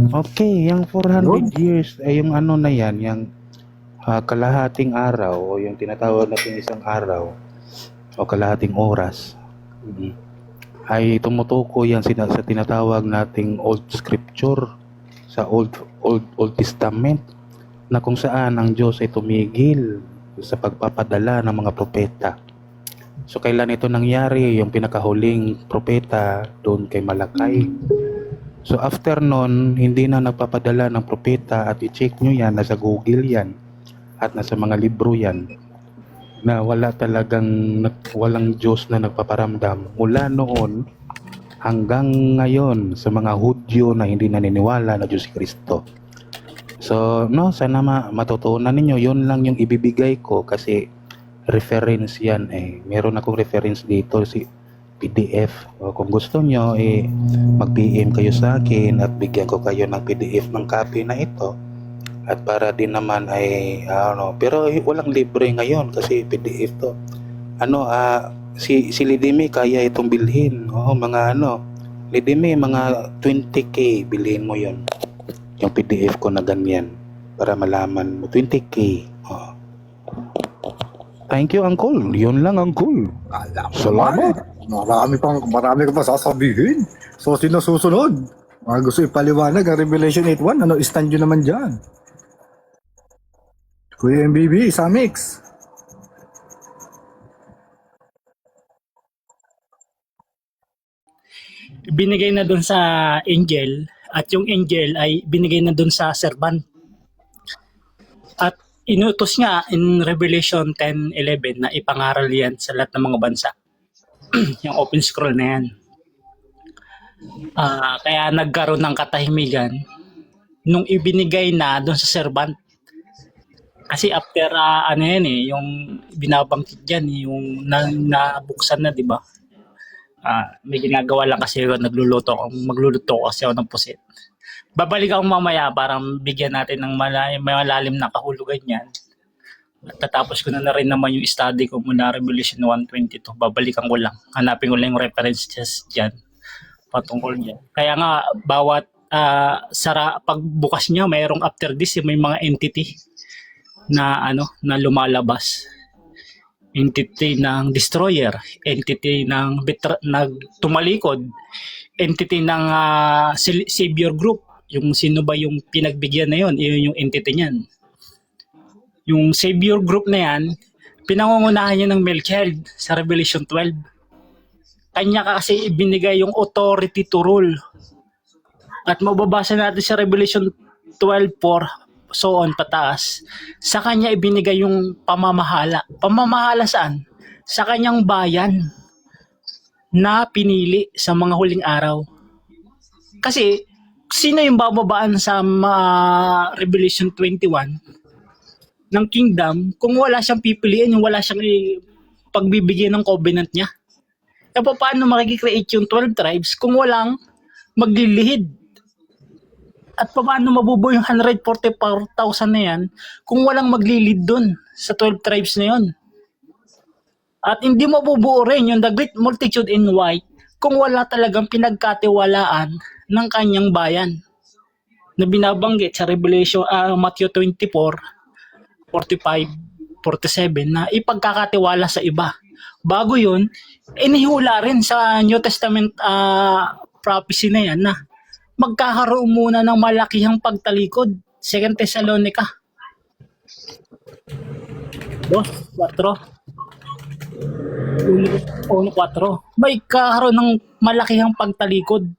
Okay, yung Yun. 400 years ay yung ano na yan, yung kalahating araw o yung tinatawag natin isang araw o kalahating oras. Mm. Ay tumutukoy yan sa tinatawag nating Old Scripture sa Old Testament na kung saan ang Diyos ay tumigil sa pagpapadala ng mga propeta. So kailan ito nangyari? Yung pinakahuling propeta doon kay Malakay. So after nun, hindi na nagpapadala ng propeta at i-check nyo yan, nasa Google yan at nasa mga libro yan na walang Diyos na nagpaparamdam mula noon hanggang ngayon sa mga Hudyo na hindi naniniwala na Diyos si Kristo. So, no, sana matutunan ninyo. Yun lang yung ibibigay ko kasi reference yan eh. Meron akong reference dito si PDF. O, kung gusto nyo, mag-PM kayo sa akin at bigyan ko kayo ng PDF ng copy na ito. At para din naman ay, pero walang libre ngayon kasi PDF to. Si Lidimi kaya itong bilhin. Lidimi, mga 20K, bilhin mo yon yung PDF ko na ganyan para malaman mo 20K. Thank you, Uncle. Yun lang, Uncle. Alam mo Salamat. marami ka pa sasabihin. So, sino susunod? Mga gusto ipaliwanag ang Revelation 8.1, ano stand yun naman dyan? Kuya MBB, Samix. Binigay na doon sa angel at yung angel ay binigay na doon sa servant. At inutos nga in Revelation 10:11 na ipangaral yan sa lahat ng mga bansa. Yung open scroll na yan. Kaya nagkaroon ng katahimikan nung ibinigay na doon sa servant. Kasi after yung binabanggit diyan, yung nabuksan na, 'di ba? May ginagawa lang kasi ako, magluluto kasi ako ng pusit. Babalik ako mamaya para bigyan natin ng malalim na kahulugan yan. At tatapos ko na rin naman yung study ko muna Revelation 1:22. Babalikan ko lang. Hanapin ko lang yung references dyan patungkol dyan. Kaya nga, bawat pagbukas niya, mayroong after this, may mga entity na lumalabas. Entity ng destroyer, entity ng tumalikod, entity ng savior group. Yung sino ba yung pinagbigyan na yun, yun yung entity niyan. Yung savior group na yan, pinangungunahan niya ng male child sa Revelation 12. Kanya kasi ibinigay yung authority to rule. At mababasa natin sa Revelation 12:4, so on pataas, sa kanya ibinigay yung pamamahala. Pamamahala saan? Sa kanyang bayan na pinili sa mga huling araw. Kasi sino yung bababaan sa Revelation 21 ng kingdom kung wala siyang pipiliin, yung wala siyang pagbibigyan ng covenant niya? E paano makikicreate yung 12 tribes kung walang maglilihid? At paano mabubuo yung 144,000 na yan kung walang maglilid dun sa 12 tribes na yun? At hindi mabubuo rin yung the great multitude in white kung wala talagang pinagkatiwalaan ng kanyang bayan na binabanggit sa Revelation, Matthew 24:45-47 na ipagkakatiwala sa iba. Bago yun, inihula rin sa New Testament prophecy na yan na magkakaroon muna ng malakihang pagtalikod. 2 Thessalonica 2:4. May kakaroon ng malakihang pagtalikod.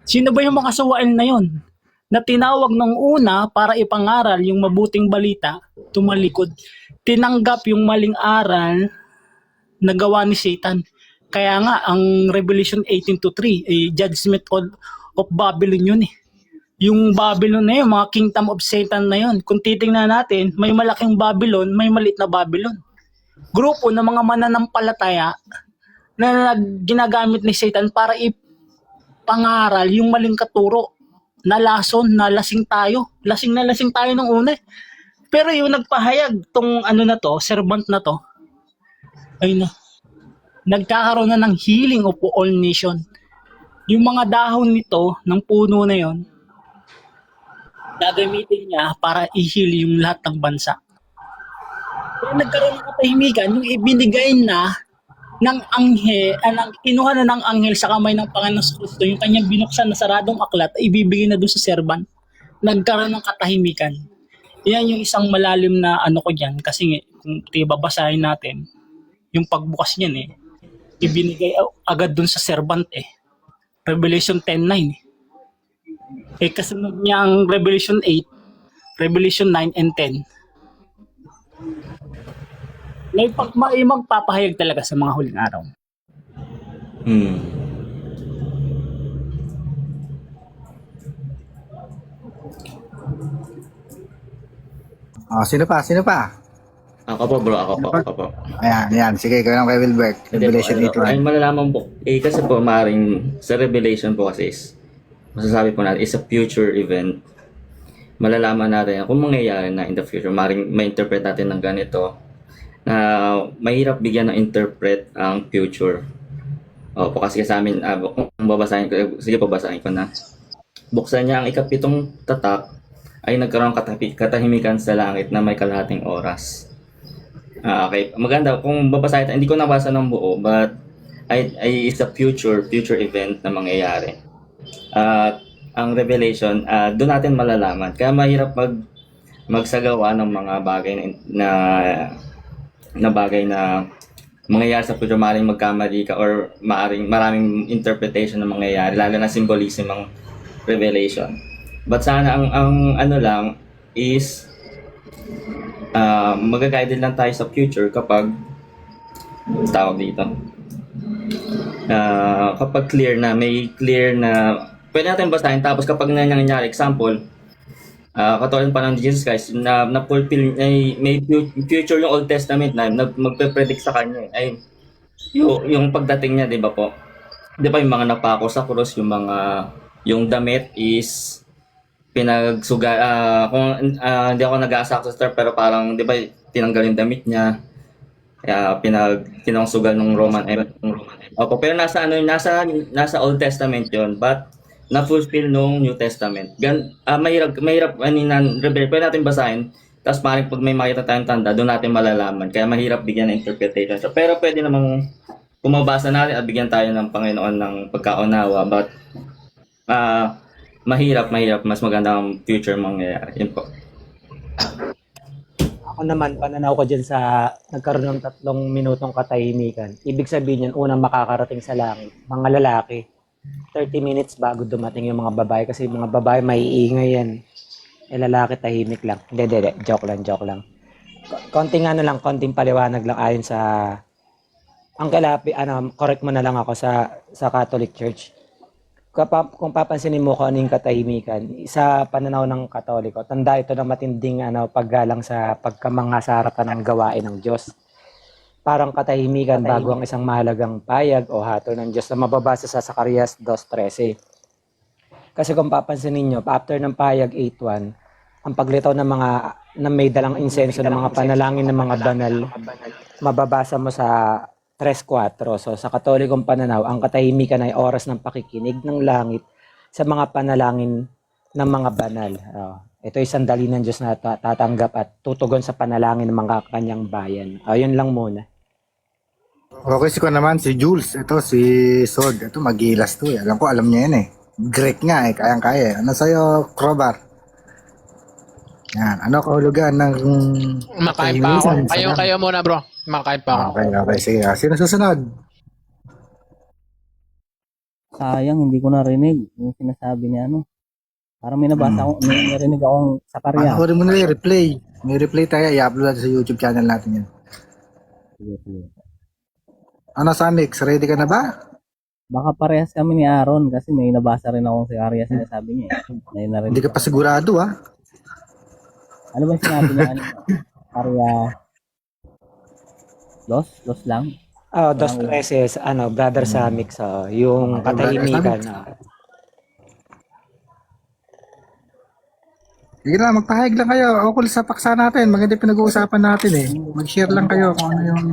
Sino ba yung makasuwain na yun? Na tinawag ng una para ipangaral yung mabuting balita, tumalikod. Tinanggap yung maling aral na gawa ni Satan. Kaya nga, ang Revelation 18:3, judgment of Babylon yun eh. Yung Babylon na yun, mga kingdom of Satan na yun. Kung titingnan natin, may malaking Babylon, may maliit na Babylon. Grupo ng mga mananampalataya na ginagamit ni Satan para ipangaral yung maling katuro. Nalason, nalasing tayo. Lasing na lasing tayo nung una. Pero yung nagpahayag tong servant na to, ay na, nagkakaroon na ng healing of all nation. Yung mga dahon nito, ng puno na yon, gagamitin niya para i-heal yung lahat ng bansa. Kaya nagkaroon ng katahimikan yung ibinigay na ng anghel, kinuha na ng anghel sa kamay ng Panginoon sa Kristo, yung kanyang binuksan na saradong aklat, ibibigay na doon sa servant. Nagkaroon ng katahimikan. Yan yung isang malalim na ano ko dyan, kasi kung babasahin natin, yung pagbukas niyan ibinigay agad doon sa servant Revelation 10:9 kasunod niya ang Revelation 8, Revelation 9 and 10. May magpapahayag talaga sa mga huling araw. Hmm. Sino pa? Sino pa? Ako po bro, ako po. Ayan. Sige, ikaw lang kay Wilbert. Revelation Hindi po, 8:1. ay malalaman po. Kasi po, maaaring sa Revelation po kasi masasabi po natin, is a future event. Malalaman natin kung mangyayari na in the future. Maaaring ma-interpret natin ng ganito na mahirap bigyan ng interpret ang future. Opo, kasi sa amin, kung babasahin ko, sige po, basahin ko na. Buksan niya ang ikapitong tatak, ay nagkaroon katahimikan sa langit na may kalahating oras. Okay, maganda. Kung babasahin, hindi ko nabasa ng buo, but it's a future event na mangyayari. At ang Revelation, doon natin malalaman. Kaya mahirap magsagawa ng mga bagay na bagay na mangyayari sa future. Maaaring magkamali ka or maraming interpretation na mangyayari, lalo na symbolism ang Revelation. But sana ang ano lang is mag-guided lang tayo sa future kapag tawag dito. Kapag may clear na pwede natin basahin, tapos kapag nangyayari, example, katulad pa ng Jesus Christ na fulfill may future yung Old Testament na magpe-predict sa kanya ay yung pagdating niya, 'di ba po? 'Di ba yung mga napako sa krus, yung damit is pinagsuga kung hindi ako nag-aasakto sa term, pero parang 'di ba tinanggal yung damit niya, kaya pinangsugal ng Roman Empire. Opo, pero nasa Old Testament 'yon, but na-fulfill nung New Testament. Mahirap pwede natin basahin, tapos maaaring pag may makita tayong tanda, doon natin malalaman. Kaya mahirap bigyan ng interpretation. So, pero pwede namang kung mabasa natin at bigyan tayo ng Panginoon ng pagkaunawa, but mahirap, mas maganda ang future mangyayari. Yun po. Ako naman, pananaw ko dyan sa nagkaroon ng 3 minutong katahimikan. Ibig sabihin yan, unang makakarating sa langit, mga lalaki. 30 minutes bago dumating yung mga babae, kasi yung mga babae maiingay yan. Lalaki tahimik lang. Hindi. Joke lang. Konting paliwanag lang ayon sa correct mo na lang ako sa Catholic Church. Kung papansinin mo kung ano yung katahimikan, sa pananaw ng Katoliko, tanda ito ng matinding paggalang sa pagkamangha sa harapan ng gawain ng Diyos. Parang katahimikan bago ang isang mahalagang payag o hatol ng Diyos na mababasa sa Zacarias 2:13. Kasi kung papansinin nyo, after ng payag 8:1, ang paglitaw ng mga na may dalang insenso ng mga panalangin ng mga banal, mababasa mo sa 3:4. So sa Katolikong pananaw, ang katahimikan ay oras ng pakikinig ng langit sa mga panalangin ng mga banal. Ito ay sandali ng Diyos na tatanggap at tutugon sa panalangin ng mga kanyang bayan. Yun lang muna. Okay, naman si Jules. Ito si Sod. Ito magilas to eh. Alam niya yan eh. Greek nga eh. Kayang-kaya. Ano sa'yo, Krobar? Yan. Ano kahulugan ng... Makain pa ako. Kayo muna bro. Makain pa ako. Okay. Sige. Sino susunod? Sayang, hindi ko narinig yung sinasabi niya, Parang may nabasa ako, may narinig akong Zacarias. Ako rin mo na replay. May replay tayo. I-upload natin sa YouTube channel natin yan. Sige. Ano, Samix? Ready ka na ba? Baka parehas kami ni Aaron kasi may nabasa rin akong Zacarias sinasabi niya. May narinig Hindi ka pa sigurado, ha? Ano ba sinabi niya? Zacarias Dos lang? 2:13, Brother Samix, yung katahimikan. Sige na, magpahayag lang kayo. Ukol sa paksa natin. Maganda pinag-uusapan natin eh. Mag-share lang kayo kung ano yung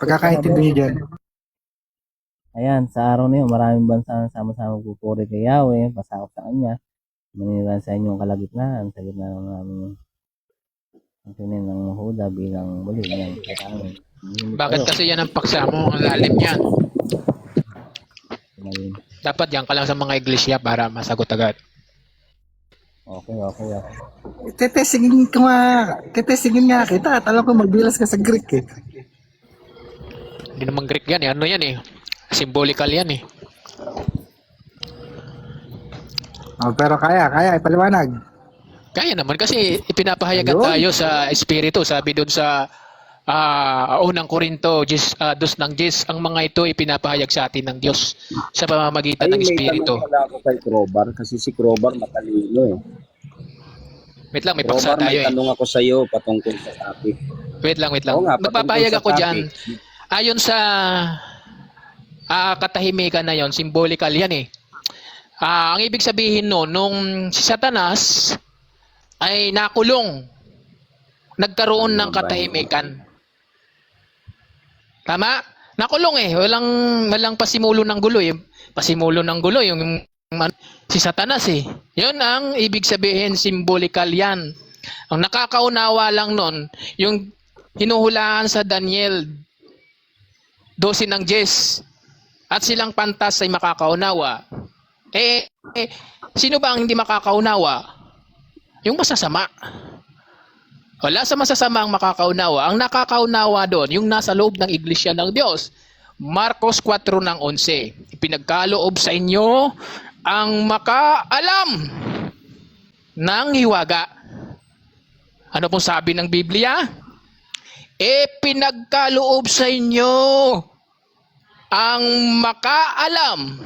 pagkakaintindi niyo dyan. Ayan, sa araw na yun, maraming bansa na sama-sama pupuri kay Yahweh, pasakop sa kanya. manira sa inyong kalagitnaan, sa gitna ng aming sinin ng Huda bilang muli ng katangin. Bakit kasi yan ang paksa mo? Ang lalim yan. Ngayon, Dapat yan ka lang sa mga iglesia para masagot agad. okay. Tetesingin nga kita. At alam ko magbilas ka sa Greek eh. Hindi naman Greek yan eh. Ano yan eh? Symbolical yan eh. Oh, pero kaya, ipaliwanag. Kaya naman kasi ipinapahayagan Ayun. tayo sa Espiritu. Sabi doon sa unang Korinto, 2:10, ang mga ito ipinapahayag sa atin ng Diyos sa pamamagitan ng Espiritu. May tanong pala ako kay Crobar kasi si Crobar matalino eh. Wait lang, may paksa Crobar, tayo may eh. tanong ako sa iyo patungkol sa topic. Wait lang. Oo nga, patungkol Magpapahayag sa ako dyan. topic. Ayon sa katahimikan na yon, symbolical yan eh. Ang ibig sabihin no, nung si Satanas ay nakulong, nagkaroon ng katahimikan. Tama? Nakulong eh. Walang pasimulo ng gulo eh. Pasimulo ng gulo yung si Satanas eh. Yun ang ibig sabihin, symbolical yan. Ang nakakaunawa lang nun, yung hinuhulaan sa Daniel 12:10 at silang pantas ay makakaunawa. Sino ba ang hindi makakaunawa? Yung masasama. Wala sa masasama ang makakaunawa. Ang nakakaunawa doon, yung nasa loob ng iglesia ng Diyos. Marcos 4:11. Ipinagkaloob sa inyo ang makaalam ng hiwaga. Ano pong sabi ng Biblia? Pinagkaloob sa inyo ang makaalam.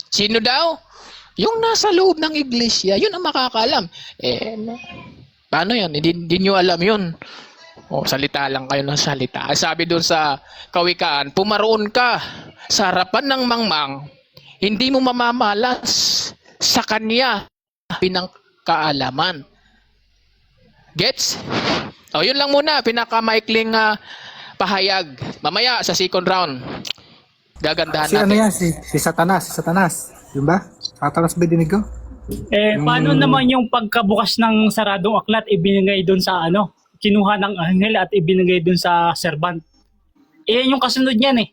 Sino daw? Yung nasa loob ng iglesia, yun ang makakaalam. Paano yan? Hindi nyo alam yun. Salita lang kayo ng salita. Sabi doon sa Kawikaan, pumaroon ka sa harapan ng mangmang, hindi mo mamamalas sa kanya pinang kaalaman. Gets? Yun lang muna, pinakamaikling pahayag. Mamaya sa second round, gagandahan Si ano natin. yan? Si Satanas. Yun ba? Satanas ba dinig ko? Paano naman yung pagkabukas ng saradong aklat ibinigay doon sa kinuha ng anghel at ibinigay doon sa servant? Yan yung kasunod niyan eh.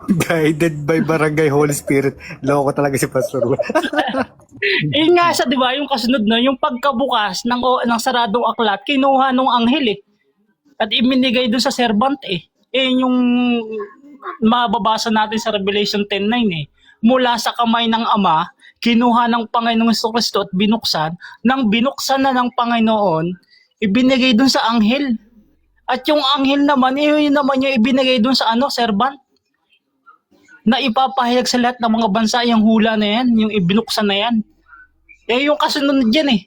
Guided by Barangay Holy Spirit. Loko talaga si Pastor. Nga sa 'di ba yung kasunod no, yung pagkabukas ng saradong aklat kinuha ng anghel eh. At ibinigay doon sa servant eh. Yung mababasa natin sa Revelation 10:9 eh. Mula sa kamay ng Ama, kinuha ng Panginoong Kristo at binuksan, nang binuksan na ng Panginoon, ibinigay dun sa anghel. At yung anghel naman, yun naman yung ibinigay dun sa servant. Na ipapahayag sa lahat ng mga bansa yung hula na yan, yung ibinuksan na yan. Yung kasunod dyan eh.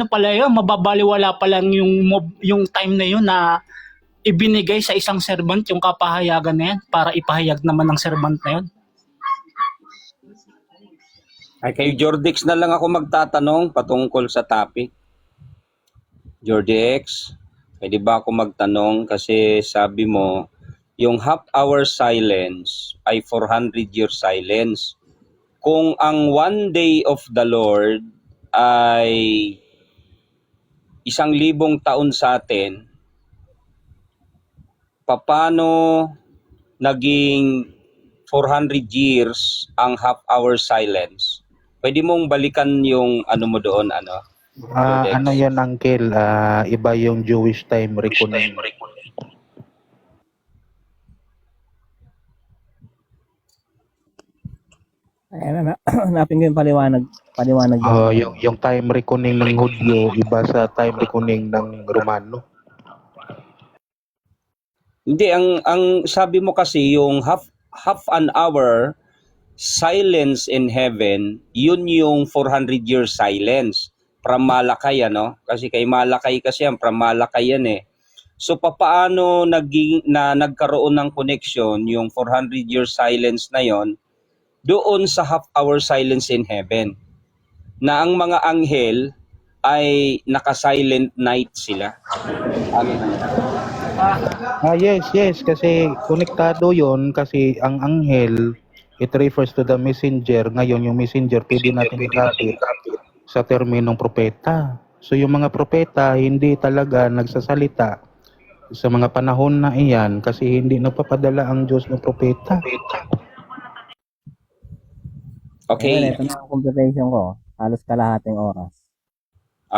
Pala yun, mababaliwala pa lang yung time na yun na ibinigay sa isang servant yung kapahayagan na yan para ipahayag naman ng servant na yun. Ay kay Jordex na lang ako magtatanong patungkol sa topic. Jordex, pwede ba ako magtanong kasi sabi mo yung half-hour silence ay 400-year silence. Kung ang one day of the Lord ay 1,000 taon sa atin, paano naging 400 years ang half-hour silence? Pwede mong balikan yung mo doon, Codex? Ano yan, Uncle? Iba yung Jewish time reckoning. Hanapin ko yung paliwanag dyan. Yung time reckoning ng Hudyo, iba sa time reckoning ng Romano. Hindi, ang sabi mo kasi yung half an hour silence in heaven, yun yung 400 year silence from Malakay, Kasi kay Malakay kasi yan, from Malakay yan eh. So papaano nagkaroon ng connection yung 400 year silence na yon doon sa half hour silence in heaven? Na ang mga anghel ay naka-silent night sila. Yes, kasi konektado yon kasi ang anghel it refers to the messenger. Ngayon, yung messenger, pwede natin ikapit sa terminong propeta. So, yung mga propeta, hindi talaga nagsasalita sa mga panahon na iyan kasi hindi nagpapadala ang Diyos ng propeta. Ayun, Okay. ito na ang computation ko. Halos kalahating oras.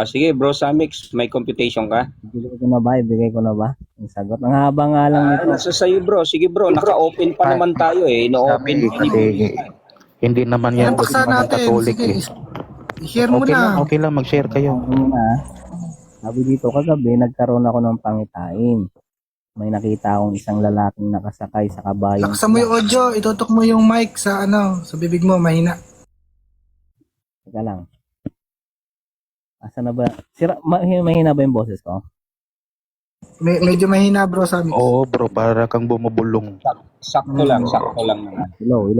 Sige, Bro Samix, may computation ka? Ibigay ko na ba? Ibigay ko na ba? Ang sagot. Ang haba nga lang nito. Nasa sa'yo, bro. Sige, bro. Naka-open pa naman tayo eh. No-open. Kasi hindi naman yan Yan, paksa natin. Catholic Sige, eh. i-share mo na. Okay lang, mag-share kayo. Ang una, sabi dito kagabi, nagkaroon ako ng pangitain. May nakita akong isang lalaking nakasakay sa kabayo. Laksan mo yung audio, itutok mo yung mic sa sa bibig mo, mahina. Teka lang. Asa na ba? Mahina ba yung boses ko? Medyo mahina bro sa amin. Oo bro, para kang bumubulong. Sakto lang naman. Hello.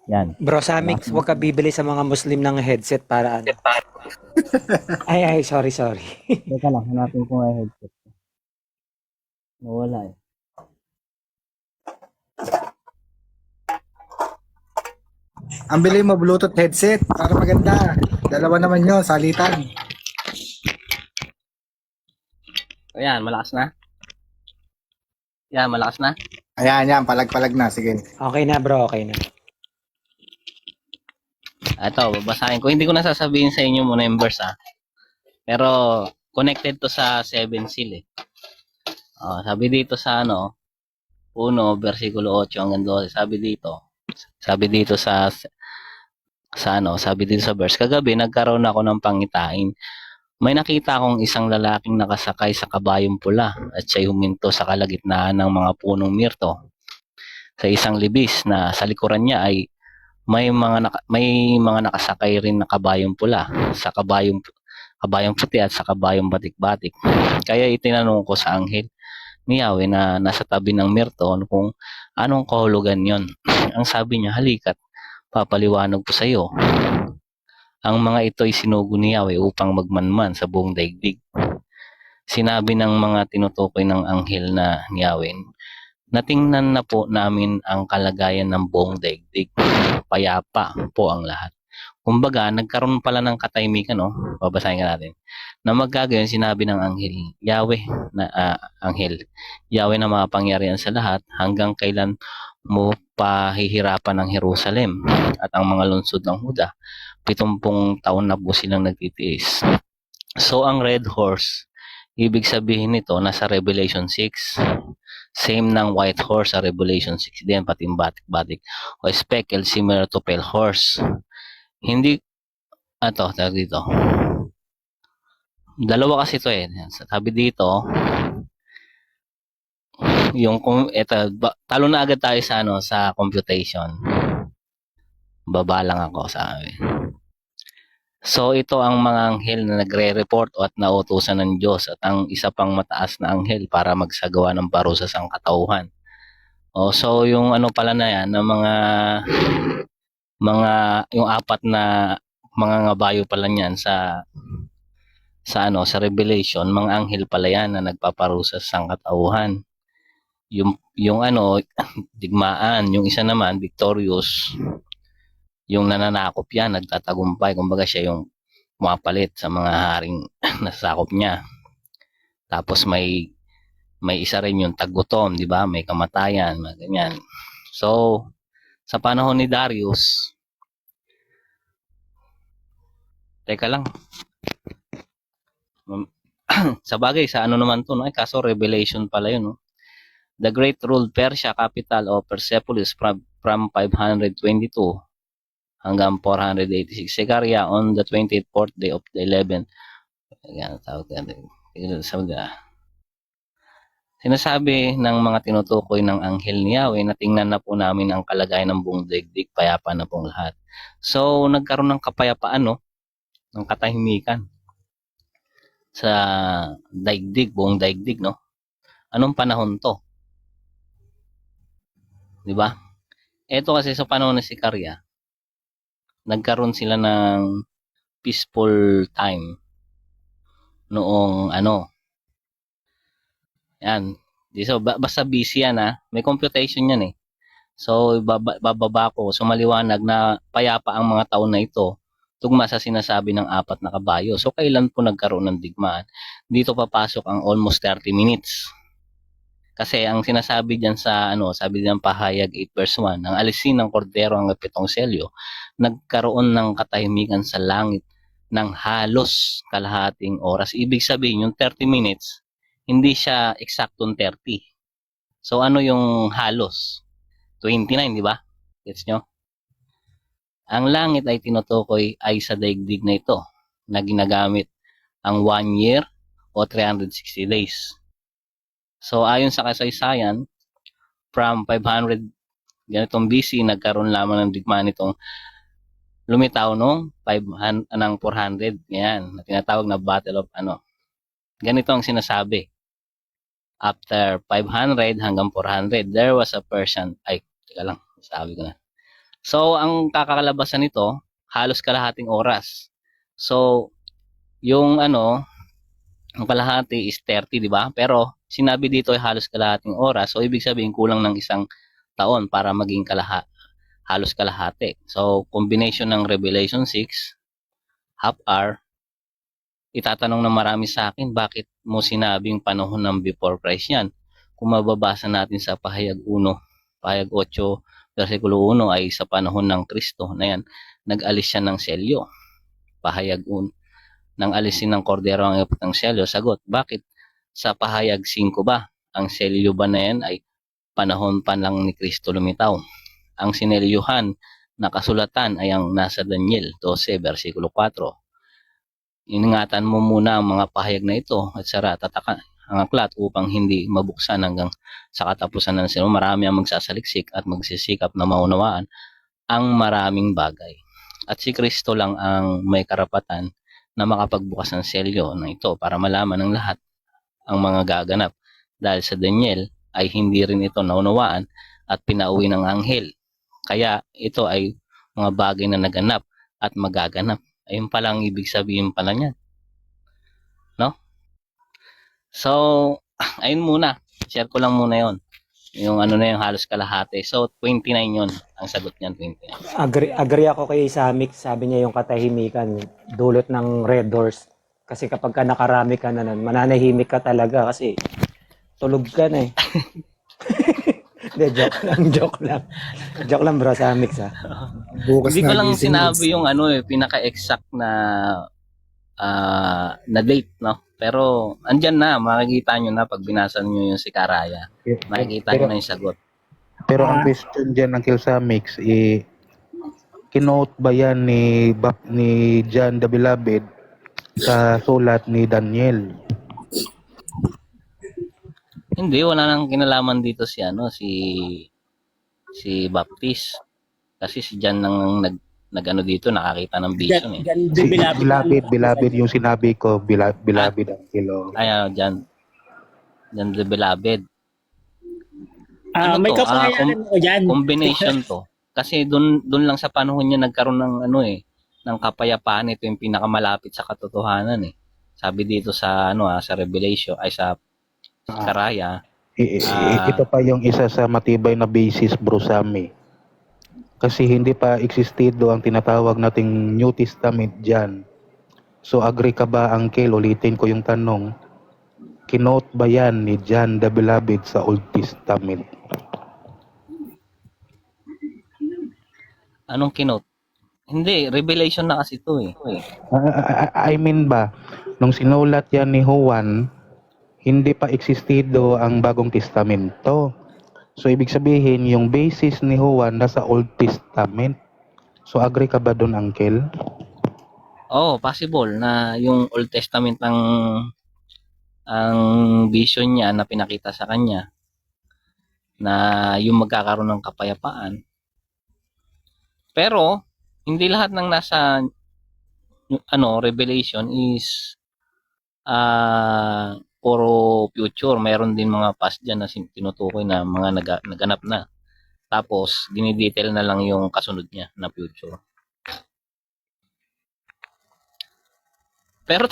Yan. Bro Samix, huwag ka bibili sa mga Muslim ng headset para ano. Ay, sorry. Teka lang, hanapin ko nga yung headset. Nawala eh. Ang bili mo Bluetooth headset para maganda. Dalawa naman yun, salitan. Ayan, malakas na. Yan, malakas na. Ayan, palag-palag na. Sige. Okay na bro, okay na. Ito, babasahin ko. Hindi ko na sasabihin sa inyo muna yung verse Pero connected to sa 7 seal eh. Sabi dito sa 1, versikulo 8 hanggang 12. Sabi dito sa verse, kagabi nagkaroon ako ng pangitain. May nakita akong isang lalaking nakasakay sa kabayong pula at siya'y huminto sa kalagitnaan ng mga punong mirto. Sa isang libis na sa likuran niya ay may mga nakasakay rin na kabayong pula, sa kabayong puti at sa kabayong batik-batik. Kaya itinanong ko sa anghel ni Yahweh na nasa tabi ng mirto kung anong kahulugan yon. Ang sabi niya, halika't papaliwanag ko sa iyo. Ang mga ito ay sinugo ni Yahweh upang magmanman sa buong daigdig. Sinabi ng mga tinutukoy ng anghel na ni Yahweh, natingnan na po namin ang kalagayan ng buong daigdig. Payapa po ang lahat. Kumbaga, nagkaroon pala ng katahimikan, babasahin ka natin. Na magkagayon, sinabi ng Yahweh na makapangyarihan sa lahat, hanggang kailan mo pahihirapan ang Jerusalem at ang mga lungsod ng Huda. 70 taon na po silang nagtitiis. So, ang red horse, ibig sabihin nito, nasa Revelation 6. Same ng white horse sa Revelation 6 din, pati batik-batik. O speckled, similar to pale horse. Hindi, tawag dito. Dalawa kasi ito eh. Sabi dito, talo na agad tayo sa computation. Baba lang ako sa So ito ang mga anghel na nagre-report at nautusan ng Diyos at ang isa pang mataas na anghel para magsagawa ng parusa sa katauhan. So yung pala na yan, ng yung 4 na mga ngabayo pala niyan sa Revelation, mga anghel pala yan na nagpaparusa sa sangkatauhan. Yung digmaan, yung isa naman victorious, yung nananakop yan, nagtatagumpay, kumbaga siya yung pumapalit sa mga haring nasakop niya. Tapos may isa rin yung tagutom, di ba? May kamatayan, mga ganyan. So, sa panahon ni Darius, teka lang. Sa bagay, sa naman to, kaso Revelation pala yun, The Great ruled Persia, capital of Persepolis from 522 hanggang 486. Sekaria on the 24th day of the 11th. Sinasabi ng mga tinutukoy ng anghel ni Yahweh na tingnan na po namin ang kalagayan ng buong daigdig, payapa na pong lahat. So, nagkaroon ng kapayapaan, ng katahimikan sa daigdig, buong daigdig, Anong panahon to? Di ba? Ito kasi sa panahon ni Sekaria, nagkaroon sila ng peaceful time noong yan. So, basta busy yan may computation yan So, bababa ko, sumaliwanag na payapa ang mga taon na ito, tugma sa sinasabi ng 4 na kabayo. So, kailan po nagkaroon ng digmaan? Dito papasok ang almost 30 minutes. Kasi ang sinasabi diyan sa sabi diyan pahayag 8 verse 1, ang alisin ng kordero ang 7 selyo, nagkaroon ng katahimikan sa langit ng halos kalahating oras. Ibig sabihin, yung 30 minutes, hindi siya eksaktong 30. So ano yung halos? 29, di ba? Gets nyo? Ang langit ay tinutukoy ay sa daigdig na ito na ginagamit ang 1 year o 360 days. So ayon sa kasaysayan, from 500 ganitong BC, nagkaroon lamang ng digmaan nitong lumitaw nung 400. Yan, na tinatawag na Battle of Ganito ang sinasabi. After 500 hanggang 400, there was a Persian, teka lang, sabi ko na. So, ang kakalabasan nito, halos kalahating oras. So, yung ang kalahati is 30, di ba? Pero, sinabi dito ay halos kalahating oras. So, ibig sabihin, kulang ng 1 taon para maging halos kalahati. So, combination ng Revelation 6, half hour, itatanong na marami sa akin, bakit mo sinabing panahon ng before Christ yan? Kung mababasa natin sa pahayag 8, versikulo 1 ay sa panahon ng Kristo na yan, nag-alis siya ng selyo. Pahayag 1, nang alisin ng kordero ang 7 selyo. Sagot, bakit sa pahayag 5 ba? Ang selyo ba na yan ay panahon pa lang ni Kristo lumitaw? Ang sinelyuhan na kasulatan ay ang nasa Daniel 12, versikulo 4. Iningatan mo muna ang mga pahayag na ito at sara tataka ang aklat upang hindi mabuksan hanggang sa katapusan ng sino. Marami ang magsasaliksik at magsisikap na maunawaan ang maraming bagay. At si Kristo lang ang may karapatan na makapagbukas ng selyo na ito para malaman ng lahat ang mga gaganap. Dahil sa Daniel ay hindi rin ito naunawaan at pinauwi ng anghel. Kaya ito ay mga bagay na naganap at magaganap. Ayun pa lang ibig sabihin pala niyan. No? So, ayun muna. Share ko lang muna yon. Yung na yung halos kalahati. So, 29 yon. Ang sagot niyan, 29. Agree ako kay Samik, sabi niya yung katahimikan, dulot ng red doors. Kasi kapag ka nakarami ka na nun, mananahimik ka talaga kasi tulog ka na eh. Hindi, joke lang. Joke lang bro, Samik sa. Bukas Hindi ko na lang gising sinabi Jules. yung pinaka-exact na date, no? Pero andyan na, makikita nyo na pag binasa nyo yung si Karaya. Makikita nyo na yung sagot. Pero ang question dyan ng Kilsamix, kinote ba yan ni John the Beloved sa sulat ni Daniel? Hindi, wala nang kinalaman dito si Baptist. Kasi si John nang nag dito, nakakita ng vision eh. Si Beloved yung sinabi ko, Beloved ang kilo. Ay, John the Beloved. May kapangyarihan ako dyan. Combination to. Kasi doon lang sa panahon niya nagkaroon ng ng kapayapaan. Ito yung pinakamalapit sa katotohanan eh. Sabi dito sa sa Revelation ay sa Karaya. Ito pa yung isa sa matibay na basis, Bro Sammy. Kasi hindi pa existido ang tinatawag nating New Testament dyan. So agree ka ba, Uncle? Ulitin ko yung tanong. Kinote ba yan ni John the Beloved sa Old Testament? Anong kinote? Hindi, Revelation na kasi ito eh. I mean ba, nung sinulat yan ni Juan, hindi pa existido ang Bagong Testamento. So, ibig sabihin, yung basis ni Juan nasa Old Testament. So, agree ka ba doon, Uncle? Oh, possible na yung Old Testament ang vision niya na pinakita sa kanya na yung magkakaroon ng kapayapaan. Pero, hindi lahat ng nasa Revelation is puro future. Mayroon din mga past dyan na tinutukoy na mga naganap na. Tapos, dinidetail na lang yung kasunod niya na future. Pero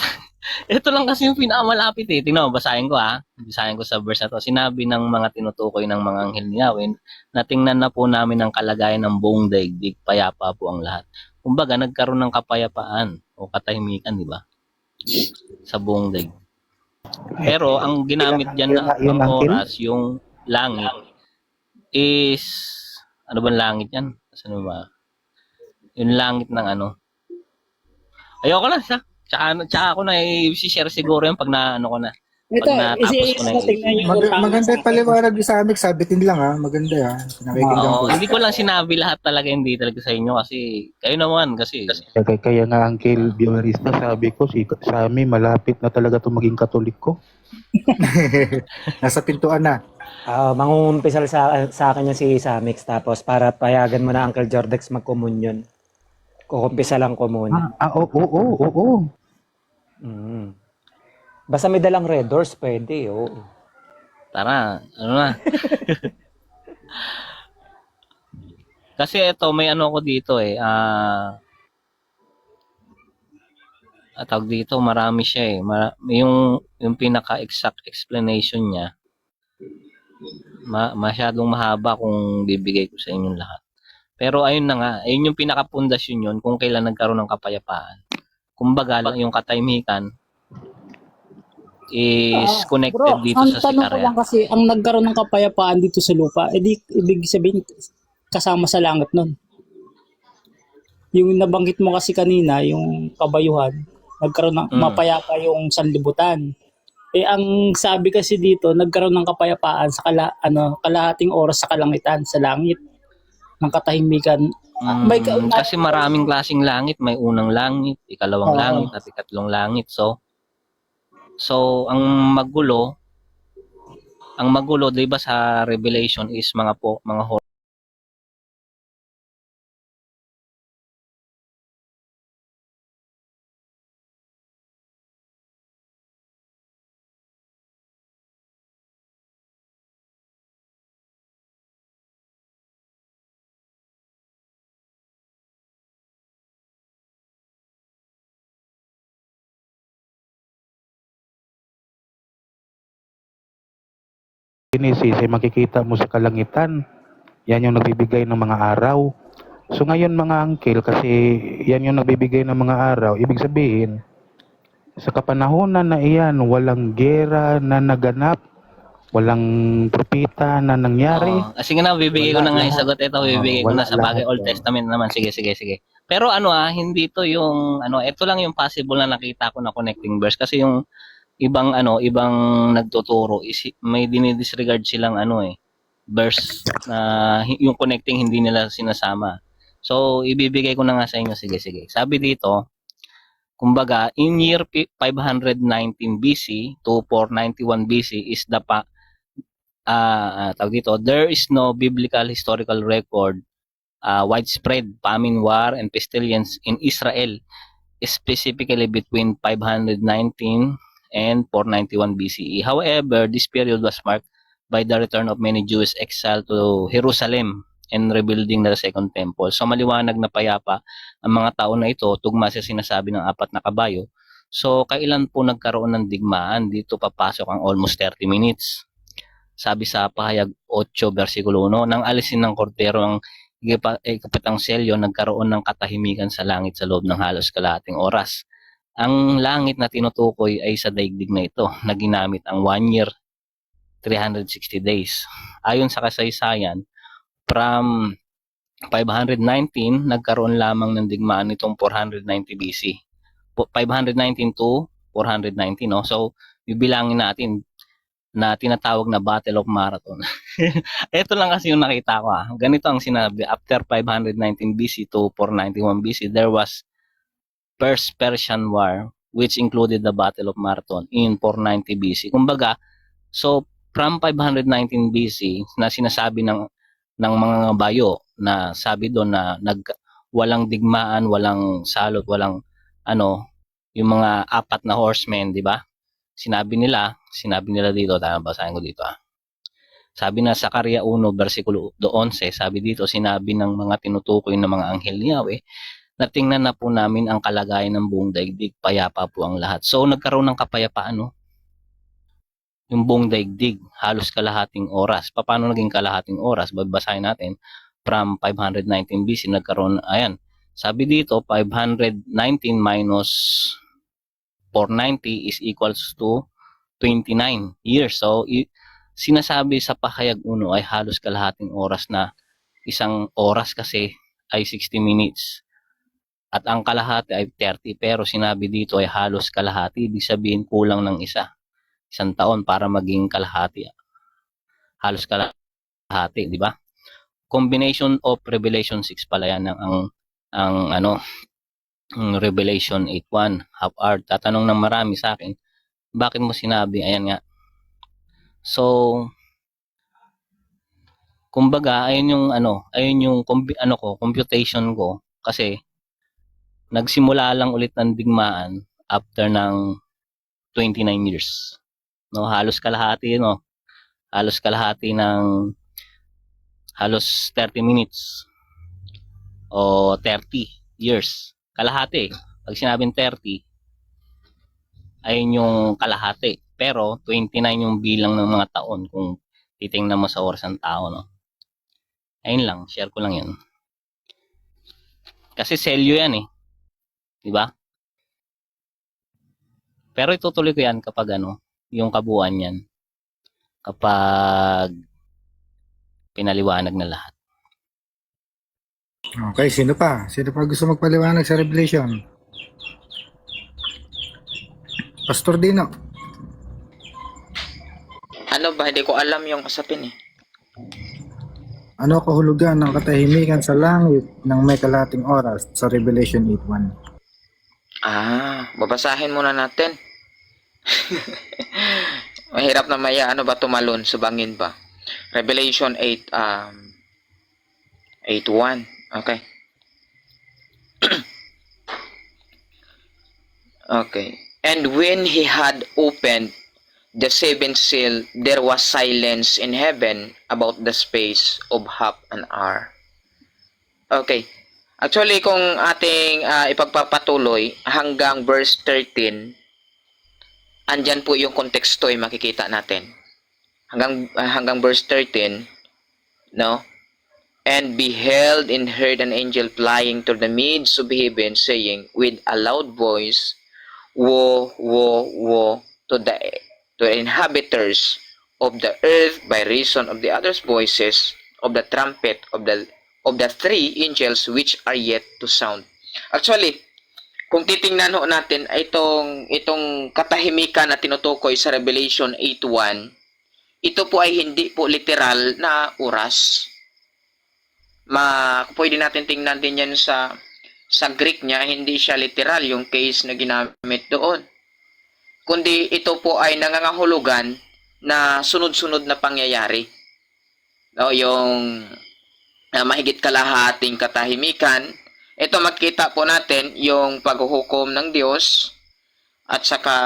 Ito lang kasi yung pinakamalapit eh. Tingnan mo, basahin ko ha. Basahin ko sa verse na to. Sinabi ng mga tinutukoy ng mga anghel ni Yahweh na tingnan na po namin ang kalagayan ng buong daigdig. Payapa po ang lahat. Kumbaga, nagkaroon ng kapayapaan o katahimikan, di ba? Sa buong daigdig. Pero ang ginamit dyan na Yun, ng uncle? oras, yung langit, is, ano ba langit yan? Ano ba? Yung langit ng ano. Ayoko na siya. Tsaka ako na i-share siguro yung pag na ano ko na. Ito, Pag natapos ko na yung tingnan yung Maganda yung paliwanag yung sa amin, sabitin lang ha. Maganda ha. Nakikinggan ko. Oo, hindi ko lang sinabi lahat talaga, hindi talaga sa inyo kasi kayo naman kasi. Kaya nga, Uncle Biomarista, sabi ko, sa amin, malapit na talaga ito maging Katoliko. Nasa pintuan na. Mangungumpisal sa akin yan si Samix, tapos para payagan mo na Uncle Jordex magkomunyon. Kukumpisa lang ko muna. Oo. Mm. Basta may dalang red doors, pwede. Oo. Tara, ano na. Kasi ito, may ano ko dito eh. Tawag dito, marami siya eh. Yung pinaka-exact explanation niya, masyadong mahaba kung bibigay ko sa inyong lahat. Pero ayun na nga, ayun yung pinaka-pundasyon yun kung kailan nagkaroon ng kapayapaan. Kumbaga, yung katahimikan is connected dito ang sa tanong ko lang Sikarya. kasi, ang nagkaroon ng kapayapaan dito sa lupa, edi ibig sabihin kasama sa langit nun. Yung nabanggit mo kasi kanina, yung kabayuhan, nagkaroon ng mapayapa yung sanlibutan. Ang sabi kasi dito, nagkaroon ng kapayapaan sa kalahating oras sa kalangitan, sa langit ng katahimikan. Kasi maraming klaseng langit. May unang langit, ikalawang langit, at ikatlong langit. So ang magulo, 'di ba sa Revelation is mga Genesis, makikita mo sa kalangitan. Yan yung nagbibigay ng mga araw. So ngayon mga uncle, kasi yan yung nagbibigay ng mga araw, ibig sabihin, sa kapanahonan na iyan, walang gera na naganap, walang propeta na nangyari. sige na, bibigay ko na nga yung sagot. Ito, bibigay ko na Wala sa bagay lahat, Old Testament naman. Sige. Pero hindi to yung, ito lang yung possible na nakita ko na connecting verse. Kasi yung ibang nagtuturo is may dinidisregard silang verse na yung connecting hindi nila sinasama. So, ibibigay ko na nga sa inyo. Sige. Sabi dito, kumbaga, in year 519 BC to 491 BC is tawag dito, there is no biblical historical record widespread famine, war, and pestilence in Israel, specifically between 519 and 491 BCE. However, this period was marked by the return of many Jews exiled to Jerusalem and rebuilding the second temple. So maliwanag na payapa ang mga tao na ito tugma sa sinasabi ng 4 na kabayo. So kailan po nagkaroon ng digmaan? Dito papasok ang almost 30 minutes. Sabi sa pahayag 8 versikulo 1, nang alisin ng kordero ang ikapitang selyo, nagkaroon ng katahimikan sa langit sa loob ng halos kalahating oras. Ang langit na tinutukoy ay sa daigdig na ito na ginamit ang 1 year, 360 days. Ayon sa kasaysayan, from 519, nagkaroon lamang ng digmaan nitong 490 BC. 519 to 419, no? So, bibilangin natin na tinatawag na Battle of Marathon. Ito lang kasi yung nakita ko. Ganito ang sinabi. After 519 BC to 491 BC, there was First Persian War, which included the Battle of Marathon in 490 BC. Kumbaga, so from 519 BC na sinasabi ng mga bayo na sabi doon na walang digmaan, walang salot, walang yung mga 4 na horsemen, di ba? Sinabi nila dito, basahin ko dito. Sabi na sa Sikarya 1 versikulo 11, sabi dito, sinabi ng mga tinutukoy ng mga anghel ni Yahweh natingnan na po namin ang kalagayan ng buong daigdig. Payapa po ang lahat. So nagkaroon ng kapayapaan, no? Yung buong daigdig, halos kalahating oras. Paano naging kalahating oras? Babasahin natin. From 519 BC, nagkaroon, ayan, sabi dito, 519 minus 490 is equals to 29 years. So, sinasabi sa pahayag 1 ay halos kalahating oras na isang oras kasi ay 60 minutes. At ang kalahati ay 30, pero sinabi dito ay halos kalahati. Ibig sabihin kulang ng isang taon para maging kalahati. Halos kalahati, di ba? Combination of Revelation 6 pala yan ang Revelation 8:1 half hour. Tatanong ng marami sa akin, bakit mo sinabi? Ayan nga. So, kumbaga, ayun yung computation ko kasi nagsimula lang ulit ng digmaan after ng 29 years. No, halos kalahati, no. Halos kalahati ng halos 30 minutes o 30 years. Kalahati. Pag sinabing 30, ayun yung kalahati. Pero 29 yung bilang ng mga taon kung titingnan mo sa oras ng tao, no. Ayun lang, share ko lang 'yun. Kasi selyo 'yan eh. 'Di ba? Pero itutuloy ko 'yan kapag yung kabuuan niyan. Kapag pinaliwanag na lahat. Okay, sino pa? Sino pa gusto magpaliwanag sa Revelation? Pastor Dino. Ano ba? Hindi ko alam yung usapin eh. Ano kahulugan ng katahimikan sa langit ng may kalahating oras sa Revelation 8:1? Babasahin muna natin. Mahirap na tumalon sa bangin ba? Revelation 8:1. Okay. Okay. And when he had opened the seventh seal, there was silence in heaven about the space of half an hour. Okay. Actually, kung ating ipagpapatuloy hanggang verse 13, andyan po yung konteksto ay makikita natin. Hanggang verse 13, no? And beheld and heard an angel flying through the midst of heaven, saying with a loud voice, Woe, woe, woe to the inhabitants of the earth by reason of the other voices of the trumpet of the three angels which are yet to sound. Actually, kung titingnan natin itong katahimikan na tinutukoy sa Revelation 8:1, ito po ay hindi po literal na oras. Pwede natin tingnan din yan sa Greek niya, hindi siya literal yung case na ginamit doon. Kundi ito po ay nangangahulugan na sunod-sunod na pangyayari. No, yung mahigit kalahating katahimikan. Ito makita po natin yung paghuhukom ng Diyos at saka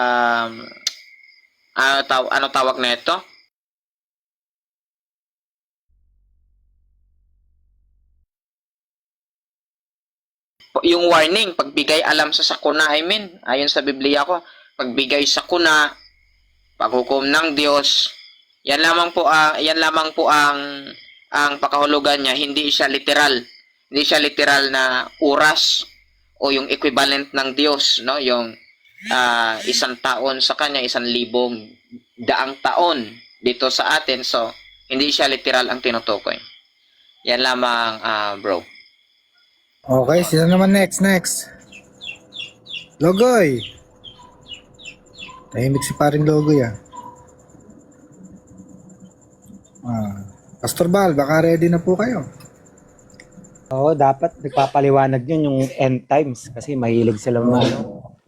ano tawag na ito? Yung warning, pagbigay alam sa sakuna, ayon sa Biblia ko, pagbigay sakuna, paghukom ng Diyos, yan lamang po ang pakahulugan niya, hindi siya literal na oras o yung equivalent ng Diyos, no? Yung 1,000 taon sa kanya, 1,000 daang taon dito sa atin, so hindi siya literal ang tinutukoy. Yan lamang, bro. Okay, sino naman next? Logoy. Tahimik si paring Logoy Pastor Bal, baka ready na po kayo. Oo, dapat nagpapaliwanag yun yung end times kasi mahilig sila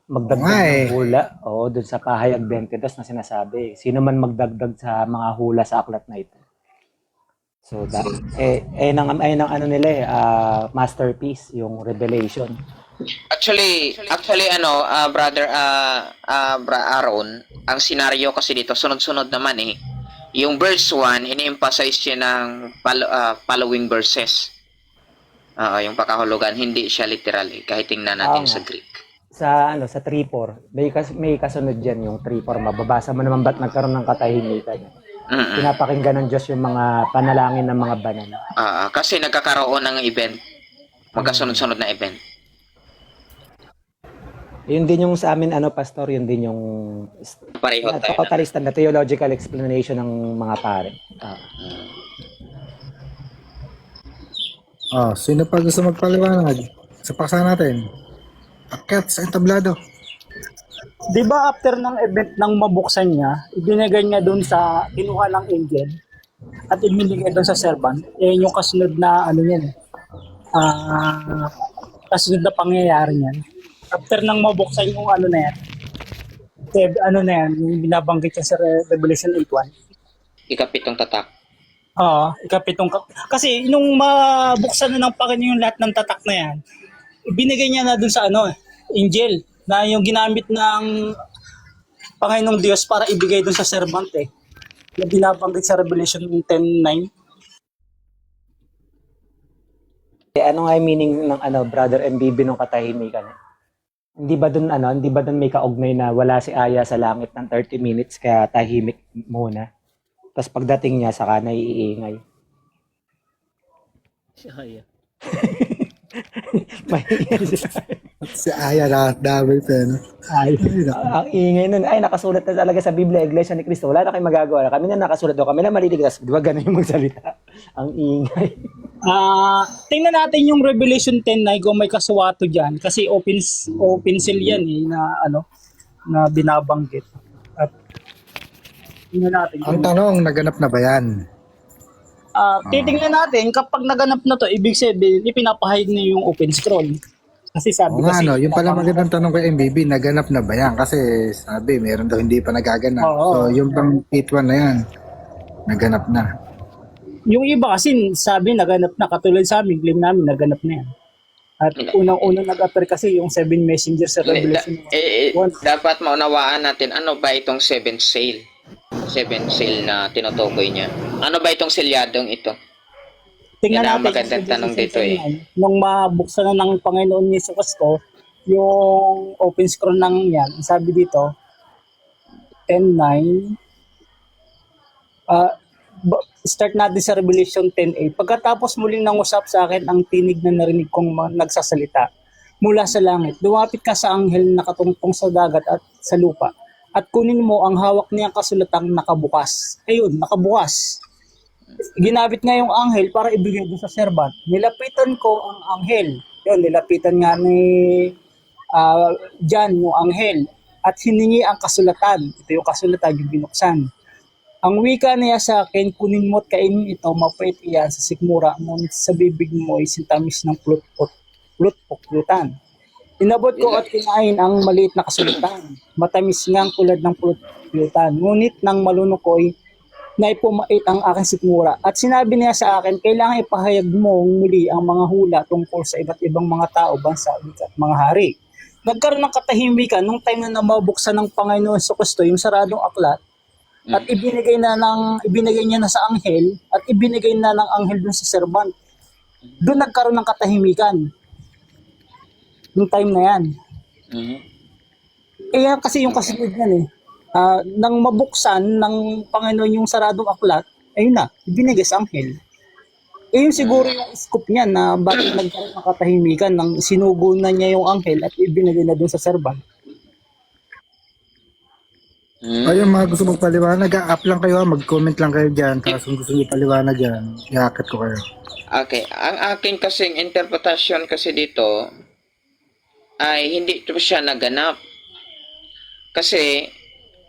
magdagdag ng hula. Oo, dun sa pahayag 22 na sinasabi. Sino man magdagdag sa mga hula sa aklat na ito. So that masterpiece yung Revelation. Actually brother Aaron, ang senaryo kasi dito sunod-sunod naman eh. Yung verse 1 ini-emphasize niya ng following verses. Oo, yung pakahulugan, hindi siya literal eh, kahit tingnan natin Oo sa nga. Greek. Sa 3-4, may kasunod diyan yung 3-4. Mababasa mo naman ba't nagkaroon ng katahimikan. Mm-mm. Pinapakinggan ng Diyos yung mga panalangin ng mga banal. Kasi nagkakaroon ng event, magkasunod-sunod na event. Yun din yung sa amin, pastor, yun din yung Pareho tayo na. totalist na theological explanation ng mga pare. Sino pa gusto magpaliwanag? Sa paksa natin. Akyat sa entablado. Di ba after ng event nang mabuksan niya, ibinigay niya doon sa kinuha ng angel at ibinigay doon sa servant. Yung kasunod na yan. Kasunod na pangyayari niyan. After nang mabuksan yung na yan. Yung binabanggit niya sa Revelation 8:1. Ikapitong tatak. Kasi nung mabuksan na ng Panginoon yung lahat ng tatak na yan, binigay niya na dun sa angel, na yung ginamit ng Panginoong Diyos para ibigay dun sa servant na binabanggit sa Revelation 10:9. Ano nga yung meaning ng Brother MBB nung katahimikan? Hindi ba doon may kaugnay na wala si Aya sa langit ng 30 minutes kaya tahimik muna? Tapos pagdating niya saka naiingay. Maingay siya. Si Aya na dami pa, no? Ang ingay nun. Ay, nakasulat na talaga sa Biblia, Iglesia ni Cristo. Wala na kayong magagawa. Kami na nakasulat doon. Kami na maliligtas. Di ba ganun yung magsalita? Ang ingay. Tingnan natin yung Revelation 10 kung may kasuwato dyan. Kasi open seal yan na binabanggit. At tingnan natin. Ang tanong, naganap na ba yan? Titingnan natin, kapag naganap na to, ibig sabihin, ipinapahayag na yung open scroll. Kasi sabi Oo nga, no? Yung pala magandang tanong kay MBB, naganap na ba yan? Kasi sabi, meron daw hindi pa nagaganap. Oo. So, yung pang 8-1 na yan, naganap na. Yung iba kasi sabi naganap na, katulad sa amin, claim namin naganap na yan. At unang-unang nag-appear kasi yung 7 messengers sa Revelation. Dapat maunawaan natin, ano ba itong 7th seal? 7th seal na tinutukoy niya. Ano ba itong selyadong ito? Tingnan Yan ang natin magandang tanong dito Nung mabuksan na ng Panginoon Yesu Cristo, yung open scroll ng yan, sabi dito, 10:9, start natin sa Revelation 10:8. Pagkatapos muling nangusap sa akin ang tinig na narinig kong nagsasalita mula sa langit. Lumapit ka sa anghel na nakatungtong sa dagat at sa lupa at kunin mo ang hawak niyang kasulatang nakabukas. Ayun, nakabukas. Ginamit nga yung anghel para ibigay doon sa servant. Nilapitan ko ang anghel. Yun, nilapitan nga ni John yung anghel at hiningi ang kasulatan. Ito yung kasulatan, yung binuksan. Ang wika niya sa akin, kunin mo at kainin ito, mapait iyan sa sikmura, ngunit sa bibig mo ay sintamis ng pulutputan. Inabot ko at kinain ang maliit na kasulatan. Matamis nga ang kulad ng pulutputan. Ngunit nang malunok ko ay naipumait ang aking sikmura. At sinabi niya sa akin, kailangan ipahayag mo muli ang mga hula tungkol sa iba't ibang mga tao, bansa, at mga hari. Nagkaroon ng katahimikan nung time na mabuksan ng Panginoon sa Kristo yung saradong aklat at ibinigay niya na sa anghel at ibinigay na ng anghel dun sa servant. Doon nagkaroon ng katahimikan. Yung time na yan. Kaya kasi yung kasunod yan nang mabuksan ng Panginoon yung saradong aklat, ayun na, ibinigay sa anghel. Yun siguro yung scoop niya na bakit nagkaroon ng katahimikan nang sinugo na niya yung anghel at ibinigay na dun sa servant. Ayun, mga gusto magpaliwanag, up lang kayo, mag-comment lang kayo dyan. Tapos kung gusto nyo paliwanag dyan, iakit ko kayo. Okay, ang aking kasing interpretasyon kasi dito ay hindi ito siya naganap. Kasi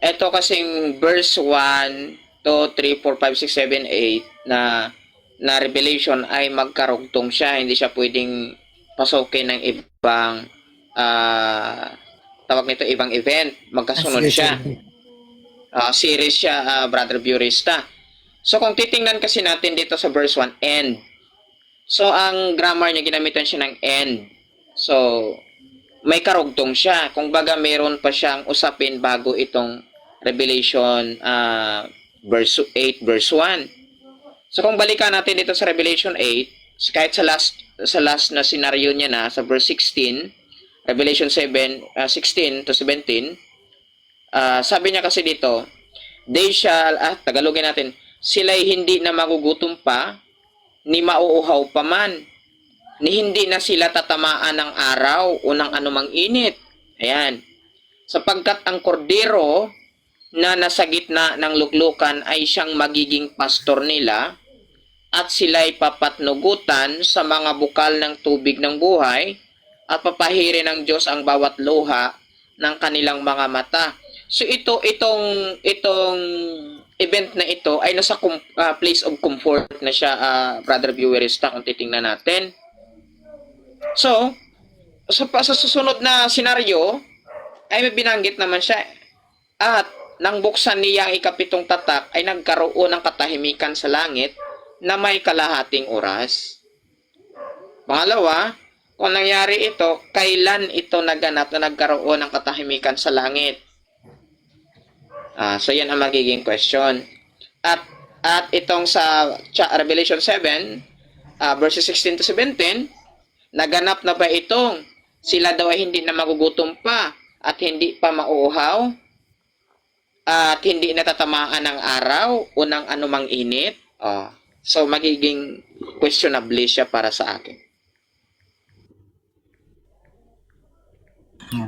ito kasing verse 1, 2, 3, 4, 5, 6, 7, 8 na revelation ay magkarugtong siya. Hindi siya pwedeng pasukin ng ibang tawag nito, ibang event. Magkasunod siya. Series siya, Brother Burista. So kung titingnan kasi natin dito sa verse 1, end. So ang grammar niya, ginamitan siya ng end. So may karugtong siya. Kung baga meron pa siyang usapin bago itong Revelation verse 8, verse 1. So kung balikan natin dito sa Revelation 8, kahit sa sa last na scenario niya na sa verse 16, Revelation 16 to 17, sabi niya kasi dito, they shall, Tagalogin natin, sila'y hindi na magugutom pa, ni mauuhaw pa man, ni hindi na sila tatamaan ng araw o ng anumang init. Ayan. Sapagkat ang kordero na nasa gitna ng luklukan ay siyang magiging pastor nila, at sila'y papatnugutan sa mga bukal ng tubig ng buhay, at papahirin ng Diyos ang bawat luha ng kanilang mga mata. So itong event na ito ay nasa place of comfort na siya, Brother Viewerista, kung titingnan natin. So, sa susunod na senaryo, ay may binanggit naman siya. At nang buksan niya ang ikapitong tatak, ay nagkaroon ng katahimikan sa langit na may kalahating oras. Pangalawa, kung nangyari ito, kailan ito naganap na nagkaroon ng katahimikan sa langit? So yan ang magiging question. At itong sa Revelation 7, verses 16 to 17, naganap na ba itong sila daw ay hindi na magugutom pa at hindi pa mauuhaw at hindi natatamaan ng araw o ng anumang init? So magiging questionable siya para sa akin.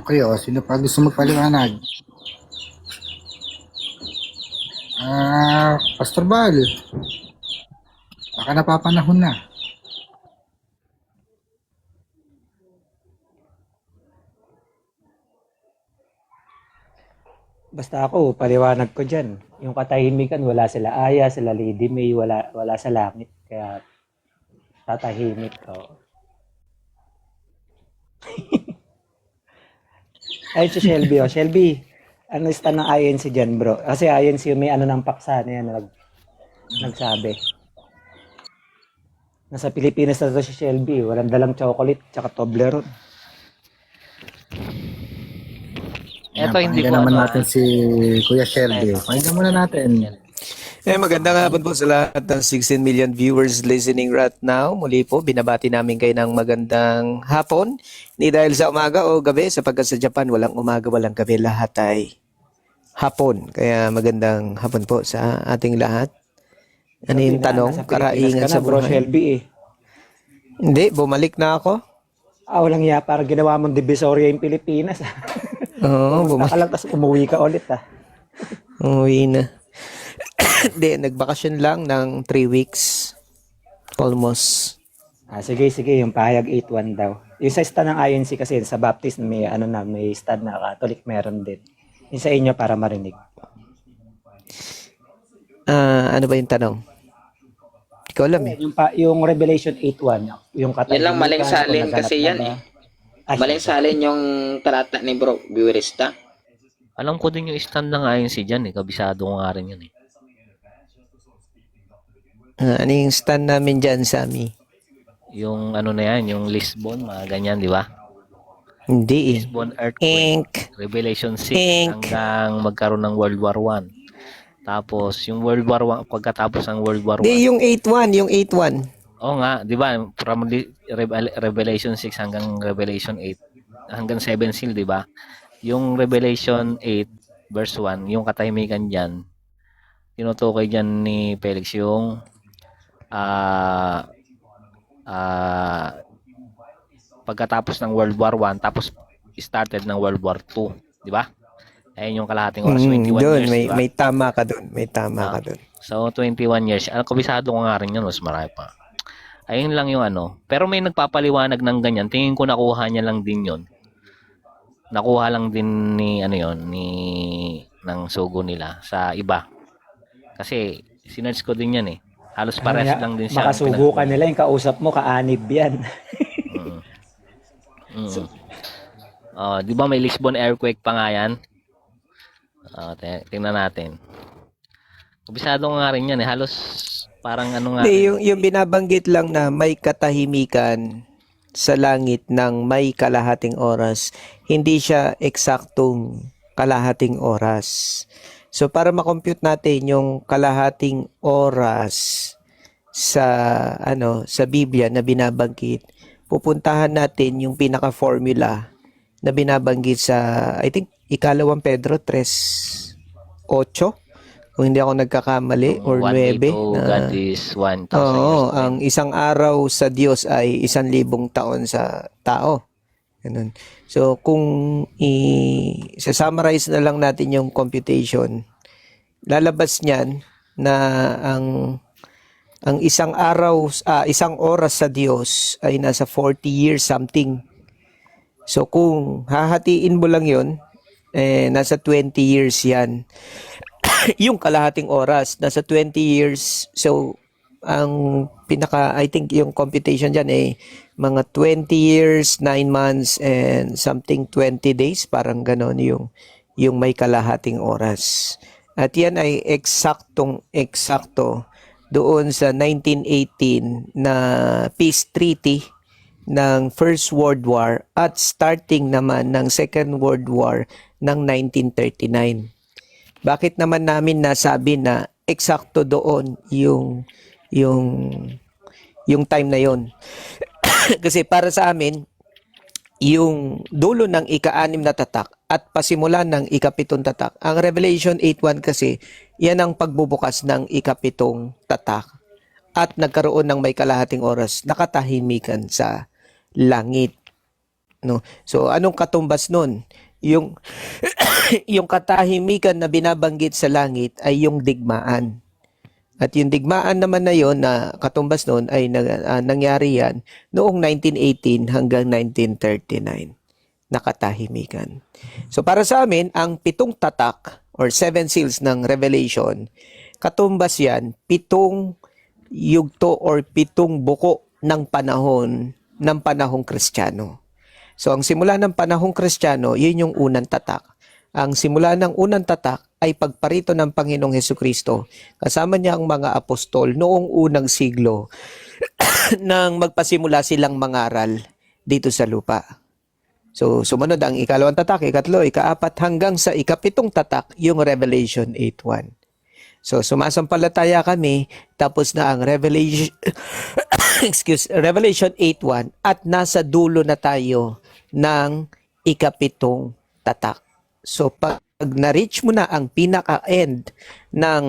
Okay, sino pa gusto magpaliwanag? Pastor Bal, baka napapanahon na. Basta ako, paliwanag ko dyan. Yung katahimikan, wala sila Aya, sila Lady May, wala sa langit. Kaya tatahimik ko. Ay, si Shelby. Shelby, ano stand ng INC dyan, bro? Kasi INC may ano ng paksa na yan, nagsabi. Nasa Pilipinas na to si Shelby. Walang dalang chocolate, tsaka Toblerone. Eto hindi Pakinggan ko naman ano. natin si Kuya Shelby. Pakinggan muna natin. Magandang hapon po sa lahat ng 16 million viewers listening right now. Muli po, binabati namin kayo ng magandang hapon. Hindi dahil sa umaga o gabi, sapagkat sa Japan, walang umaga, walang gabi. Lahat ay hapon. Kaya magandang hapon po sa ating lahat. Ano yung tanong? Karaingan sa bro, buhay. Shelby eh. Hindi, bumalik na ako. Walang ya, parang ginawa mong divisoria yung Pilipinas. Oo, Bumalik ka lang, tapos umuwi ka ulit Umuwi na. Hindi, nagbakasyon lang ng 3 weeks. Almost. Sige, yung pahayag 8-1 daw. Yung sa stand ng INC kasi, sa Baptist, may stand na Catholic, meron din. Yung sa inyo, para marinig. Ano ba yung tanong? Hindi ko alam eh. Yung Revelation 8-1, yung katahimikan. Yan lang, maling salin kasi yan eh. Maling salin yung talata ni Bro Viewerista. Alam ko din yung stand ng INC dyan eh. Kabisado ko nga rin yun eh. Ano yung stand namin dyan, Sammy? Yung ano na yan, yung Lisbon, mga ganyan, di ba? Hindi eh. Lisbon Earthquake, Revelation 6 hanggang magkaroon ng World War 1. Tapos yung World War 1, pagkatapos ng World War 1. Hindi, yung 8-1, yung 8-1. Oo nga, di ba? From Revelation 6 hanggang Revelation 8, hanggang 7 seal, di ba? Yung Revelation 8 verse 1, yung katahimikan dyan, tinutukoy dyan ni Felix yung pagkatapos ng World War 1, tapos started ng World War 2, di ba? Ayun yung kalahating oras, 21 Doon, years, diba? may tama ka doon. May tama ka doon. So, 21 years. Kabisado ko nga rin yun, mas marami pa. Ayun lang yung ano. Pero may nagpapaliwanag ng ganyan. Tingin ko nakuha niya lang din yun. Nakuha lang din ni, ng sugo nila sa iba. Kasi, sinerge ko din yan eh. Halos pares lang din siya. Makasugo ka nila, yung kausap mo, kaanib yan. Di ba may Lisbon earthquake pa nga yan? Tingnan natin. Kabisado ko nga rin yan eh. Halos parang ano nga. Yung binabanggit lang na may katahimikan sa langit ng may kalahating oras, hindi siya eksaktong kalahating oras. So para makompute natin yung kalahating oras sa sa Biblia na binabanggit, pupuntahan natin yung pinaka-formula na binabanggit sa, I think, ikalawang Pedro 3:8, kung hindi ako nagkakamali, or 1 day 9. to God is 1,000 years. Oo, ang isang araw sa Diyos ay 1,000 taon sa tao. Ganun. So, kung i-summarize na lang natin yung computation, lalabas niyan na ang isang araw, isang oras sa Diyos ay nasa 40 years something. So, kung hahatiin mo lang yun, nasa 20 years yan. Yung kalahating oras, nasa 20 years. So, ang I think yung computation dyan mga 20 years, 9 months, and something 20 days. Parang ganon yung may kalahating oras. At yan ay eksakto doon sa 1918 na peace treaty ng First World War at starting naman ng Second World War ng 1939. Bakit naman namin nasabi na eksakto doon yung time na yon? Kasi para sa amin, yung dulo ng ika-6 na tatak at pasimulan ng ika-7 tatak, ang Revelation 8:1 kasi, yan ang pagbubukas ng ika-7 tatak at nagkaroon ng may kalahating oras nakatahimikan sa langit. No? So anong katumbas nun? Yung yung katahimikan na binabanggit sa langit ay yung digmaan. At yung digmaan naman na yon na katumbas nun ay nangyari yan noong 1918 hanggang 1939. Nakatahimikan. So para sa amin, ang 7 tatak or 7 seals ng Revelation, katumbas yan 7 yugto or 7 buko ng panahong Kristiyano. So ang simula ng panahong Kristiyano, yun yung unang tatak. Ang simula ng unang tatak ay pagparito ng Panginoong Hesukristo. Kasama niya ang mga apostol noong unang siglo nang magpasimula silang mangaral dito sa lupa. So sumunod ang ikalawang tatak, ikatlo, ikaapat hanggang sa ika-7 tatak, yung Revelation 8:1. So sumasampalataya kami, tapos na ang Revelation Revelation 8:1 at nasa dulo na tayo ng ika-7 tatak. So pag na-reach mo na ang pinaka-end ng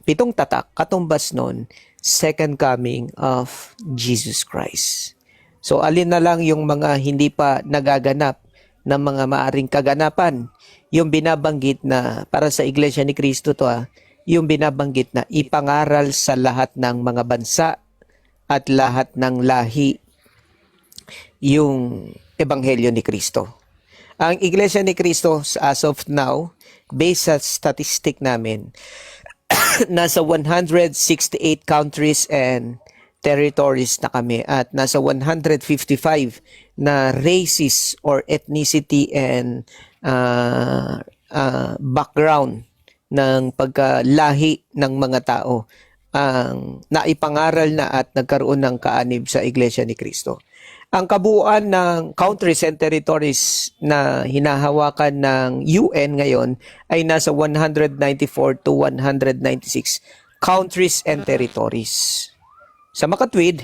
7 tatak, katumbas nun, second coming of Jesus Christ. So alin na lang yung mga hindi pa nagaganap na mga maaring kaganapan, yung binabanggit na para sa Iglesia ni Cristo to, yung binabanggit na ipangaral sa lahat ng mga bansa at lahat ng lahi yung Ebanghelyo ni Cristo. Ang Iglesia ni Cristo as of now, based sa statistic namin, nasa 168 countries and territories na kami at nasa 155 na races or ethnicity and background ng pagkalahi ng mga tao ang naipangaral na at nagkaroon ng kaanib sa Iglesia ni Cristo. Ang kabuuan ng countries and territories na hinahawakan ng UN ngayon ay nasa 194 to 196 countries and territories. Sa makatwid,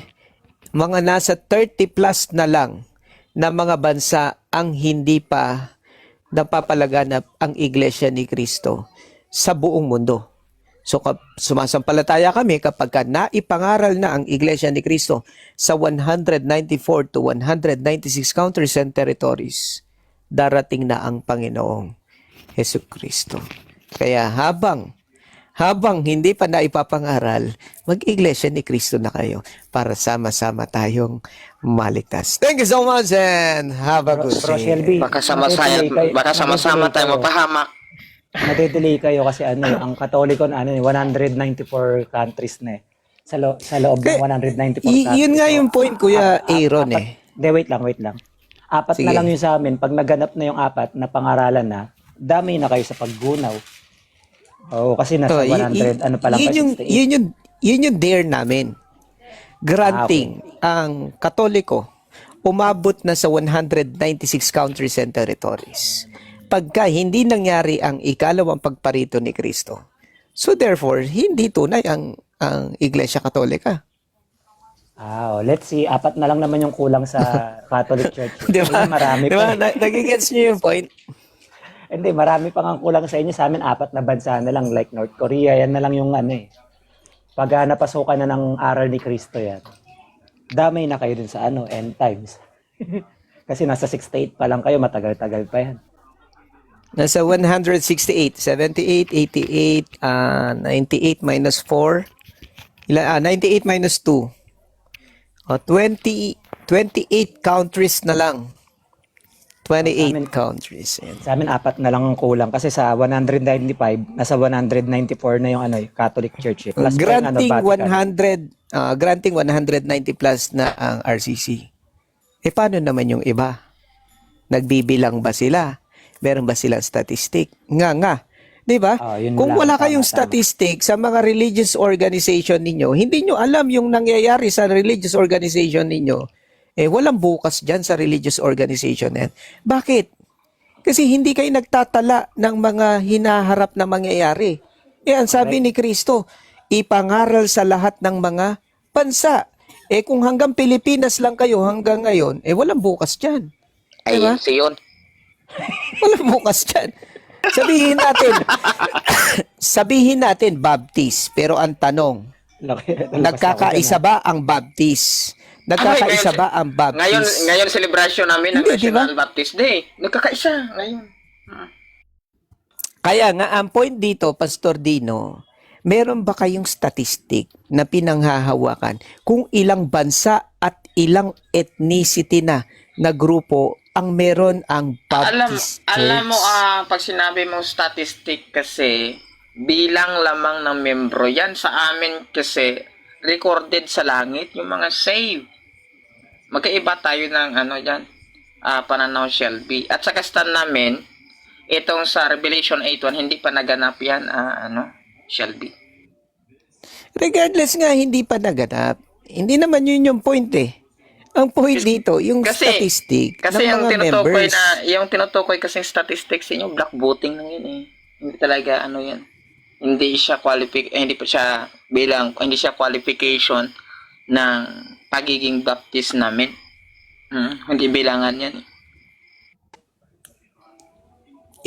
mga nasa 30 plus na lang na mga bansa ang hindi pa napapalaganap ang Iglesia ni Cristo sa buong mundo. So sumasampalataya kami kapag naipangaral na ang Iglesia ni Cristo sa 194 to 196 countries and territories, darating na ang Panginoong Hesukristo. Kaya habang hindi pa naipapangaral, mag-Iglesia ni Cristo na kayo para sama-sama tayong maligtas. Thank you so much and have a good day. Baka sama-sama tayo mapahamak. Nade-delay kayo kasi ang Katoliko 194 countries na sa loob ng 194 countries. Yun nga yung point, Kuya Aaron wait lang. Apat Sige. na lang yun sa amin. Pag naganap na yung apat na pangaralan na, dami na kayo sa paggunaw. Oo, kasi nasa 100, yun yung dare namin. Granting ang Katoliko umabot na sa 196 countries and territories. Pagka hindi nangyari ang ikalawang pagparito ni Kristo. So therefore, hindi tunay ang Iglesia Katolika. Let's see. 4 na lang naman yung kulang sa Catholic Church. Di ba? Ayun, marami Di pa. ba? Nagigets niyo yung point? Hindi, marami pa nga kulang sa inyo. Sa amin, 4 na bansa na lang, like North Korea. Yan na lang yung pag napasukan na ng aral ni Kristo yan. Damay na kayo dun sa end times. Kasi nasa 68 pa lang kayo, matagal-tagal pa yan. Nasa 168, 78, 88, 98 minus 4. 98 minus 2. 28 countries na lang. 28 countries. Ayan. Sa amin, 4 na lang ang kulang. Kasi sa 195, nasa 194 na yung Catholic Church. Plus Granting pa yung Vatican. 100, granting 190 plus na ang RCC. Paano naman yung iba? Nagbibilang ba sila? Meron ba silang statistic? Nga. 'Di ba? Yun Kung lang, wala kayong tama. statistic sa mga religious organization ninyo, hindi nyo alam yung nangyayari sa religious organization ninyo. Walang bukas dyan sa religious organization yan. Bakit? Kasi hindi kayo nagtatala ng mga hinaharap na mangyayari. Ang sabi ni Kristo, ipangaral sa lahat ng mga bansa. Kung hanggang Pilipinas lang kayo hanggang ngayon, walang bukas dyan. Ay, Diba? siyon. Walang bukas dyan. Sabihin natin Baptist, pero ang tanong, nagkakaisa ba ang Baptist? Nagkakaisa ba ang Baptist? Ngayon celebration namin ng Hindi, National diba? Baptist Day. Nagkakaisa ngayon. Kaya nga, ang point dito, Pastor Dino, meron ba kayong statistic na pinanghahawakan kung ilang bansa at ilang ethnicity na grupo ang meron ang Baptist Church? Alam mo, pag sinabi mong statistic kasi, bilang lamang ng membro, yan sa amin kasi, recorded sa langit, yung mga save. Magkaiba tayo ng pananaw Shelby. At sa stand namin, itong sa Revelation 8:1, hindi pa naganap yan, Shelby. Regardless nga, hindi pa naganap. Hindi naman yun yung point Ang point dito, yung statistic Kasi ng mga members. yung tinutukoy kasi statistics inyo, black voting lang yun Hindi talaga yan. Hindi siya hindi siya qualification ng pagiging Baptist namin. Hindi bilangan yan.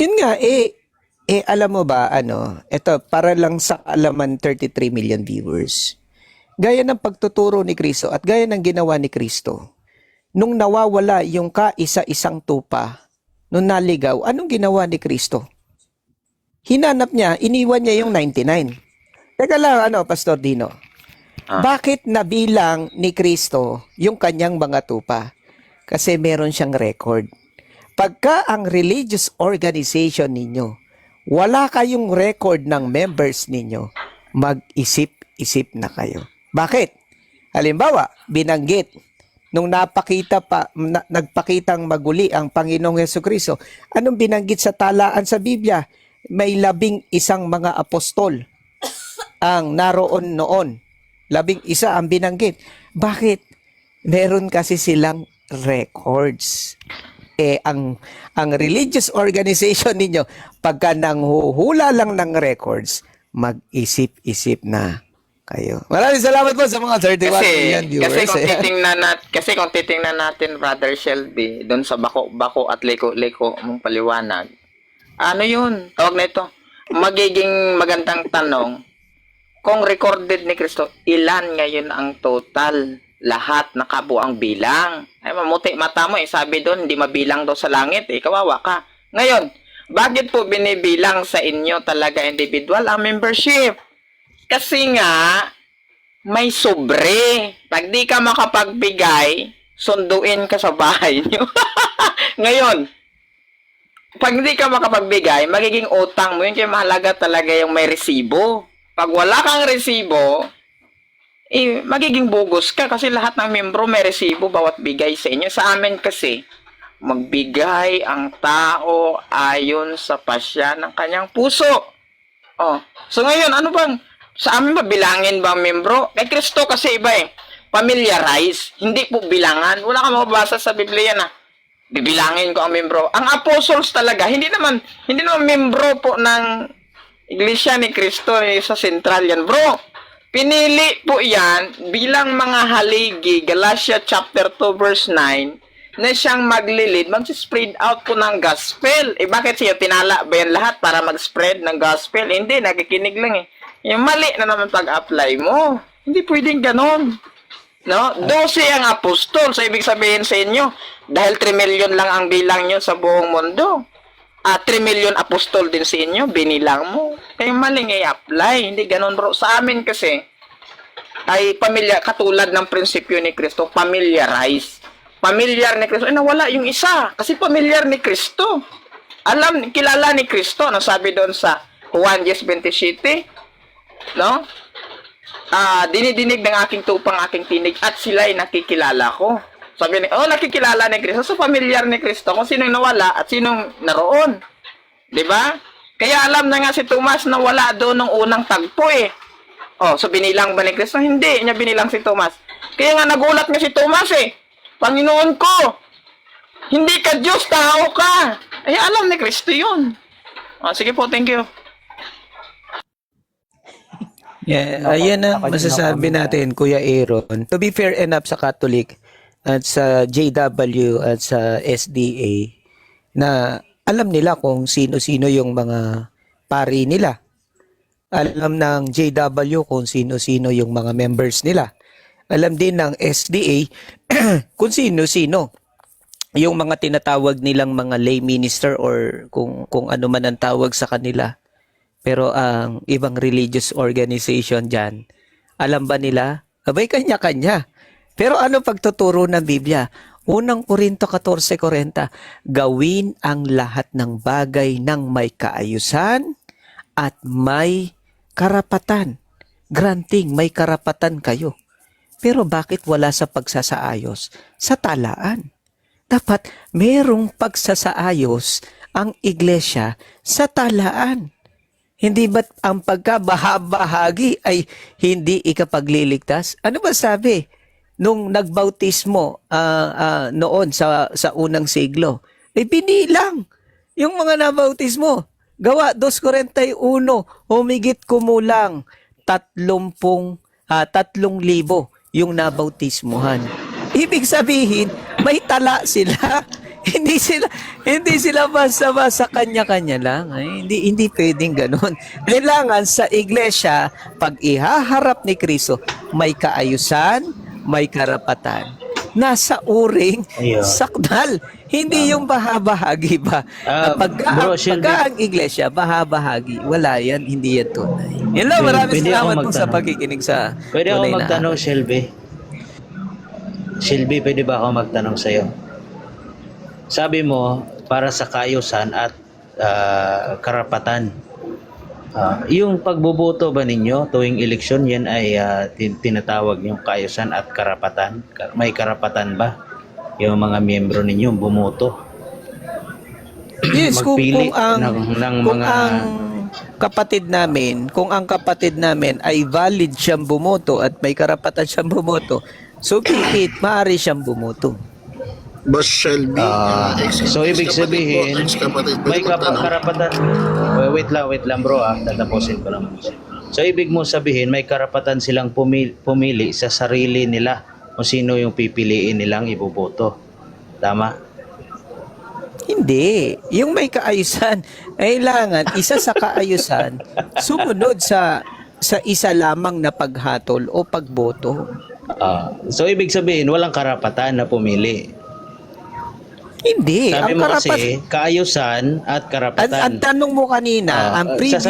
Yun nga, alam mo ba, ito, para lang sa alaman 33 million viewers. Gaya ng pagtuturo ni Kristo at gaya ng ginawa ni Kristo, nung nawawala yung kaisa-isang tupa, nung naligaw, anong ginawa ni Kristo? Hinanap niya, iniwan niya yung 99. Teka lang, Pastor Dino. Bakit nabilang ni Kristo yung kanyang mga tupa? Kasi meron siyang record. Pagka ang religious organization ninyo, wala kayong record ng members ninyo, mag-isip-isip na kayo. Bakit? Halimbawa, binanggit, nung nagpakitang maguli ang Panginoong Hesukristo, anong binanggit sa talaan sa Biblia? May 11 mga apostol ang naroon noon. 11 ang binanggit. Bakit? Meron kasi silang records. Ang religious organization ninyo, pagka nanghuhula lang ng records, mag-isip-isip na kayo. Maraming salamat po sa mga 31 million viewers. Kasi kung titingnan natin, Brother Shelby, doon sa bako at liko mong paliwanag, yun? Tawag na ito. Magiging magandang tanong, kung recorded ni Kristo, ilan ngayon ang total? Lahat nakabuang bilang. Ay, mamuti mata mo sabi doon, hindi mabilang daw sa langit kawawa ka. Ngayon, bakit po binibilang sa inyo talaga individual ang membership? Kasi nga, may sobre. Pag di ka makapagbigay, sunduin ka sa bahay nyo. Ngayon, pag hindi ka makapagbigay, magiging utang mo. Yun kaya mahalaga talaga yung may resibo. Pag wala kang resibo, magiging bugos ka kasi lahat ng membro may resibo bawat bigay sa inyo. Sa amin kasi, magbigay ang tao ayon sa pasya ng kanyang puso. So ngayon, sa amin ba bilangin ba ang membro? Kay Kristo kasi iba familiarize, hindi po bilangan. Wala kang mababasa sa Biblia na bibilangin ko ang membro. Ang apostles talaga, hindi naman membro po ng Iglesia ni Kristo sa sentral yan, bro. Pinili po yan bilang mga haligi, Galatia chapter 2 verse 9, na siyang maglilid, mag-spread out po ng gospel. Eh bakit siya tinala ba yan lahat para mag-spread ng gospel? Hindi, nakikinig lang eh. Yung mali na naman pag-apply mo. Hindi pwedeng ganon. No? 12 ang apostol. So, ibig sabihin sa inyo, dahil 3 million lang ang bilang nyo sa buong mundo, 3 million apostol din sa inyo, binilang mo. Kaya maling i-apply. Hindi ganon bro. Sa amin kasi, ay pamilya, katulad ng prinsipyo ni Kristo, familiarize. Familiar ni Kristo. Nawala yung isa. Kasi familiar ni Kristo. Kilala ni Kristo. Ano sabi doon sa Juan 10:27? No? Dinidinig ng aking tupang aking tinig at sila'y nakikilala ko. Sabi ni, nakikilala ni Kristo. So, familiar ni Kristo kung sinong nawala at sinong naroon. Diba? Kaya alam na nga si Tomas na wala doon ng unang tagpo eh. So binilang ba ni Kristo? Hindi niya binilang si Tomas. Kaya nga nagulat nga si Tomas eh. Panginoon ko, hindi ka Diyos, tao ka. Ay, alam ni Kristo yun. Sige po, thank you. Yeah, ayan ang masasabi natin, Kuya Aaron. To be fair enough sa Catholic at sa JW at sa SDA na alam nila kung sino-sino yung mga pari nila. Alam ng JW kung sino-sino yung mga members nila. Alam din ng SDA kung sino-sino yung mga tinatawag nilang mga lay minister or kung ano man ang tawag sa kanila. Pero ang ibang religious organization dyan, alam ba nila? Abay, kanya-kanya. Pero ano pagtuturo ng Biblia? Unang Korinto 14:40, gawin ang lahat ng bagay ng may kaayusan at may karapatan. Granting, may karapatan kayo. Pero bakit wala sa pagsasaayos? Sa talaan. Dapat merong pagsasaayos ang iglesia sa talaan. Hindi ba't ang pagkabahabahagi ay hindi ikapagliligtas? Ano ba sabi nung nagbautismo noon sa unang siglo? Binilang yung mga nabautismo. Gawa 2:41, humigit kumulang 3,000 yung nabautismuhan. Ibig sabihin, may tala sila. hindi sila basta kanya-kanya lang. Ay, hindi pwedeng ganoon. Kailangan sa iglesia, pag ihaharap ni Kristo, may kaayusan, may karapatan. Nasa uring sakdal. Hindi yung bahabahagi ba? Pagka ang iglesia, bahabahagi. Wala yan, hindi yan tunay. Yan lang, maraming salamat po sa pagkikinig sa Pwede ako magtanong, Shelby? Shelby, pwede ba ako magtanong sa'yo? Sabi mo, para sa kaayusan at karapatan. Yung pagboboto ba ninyo tuwing eleksyon, yan ay tinatawag yung kaayusan at karapatan? May karapatan ba yung mga miyembro ninyo bumoto? Yes, Magpili kung ang kapatid namin ay valid siyang bumoto at may karapatan siyang bumoto, so maaari siyang bumoto. Boss Shelby, So ibig sabihin, may karapatan. Wait lang bro, tatapusin ko naman. So ibig mo sabihin, may karapatan silang pumili sa sarili nila kung sino yung pipiliin nilang iboboto. Tama? Hindi. Yung may kaayusan, kailangan isa sa kaayusan, sumunod sa isa lamang na paghatol o pagboto. So ibig sabihin, walang karapatan na pumili. Hindi. Sabi mo kasi, kaayusan at karapatan. Ang tanong mo kanina, ang previous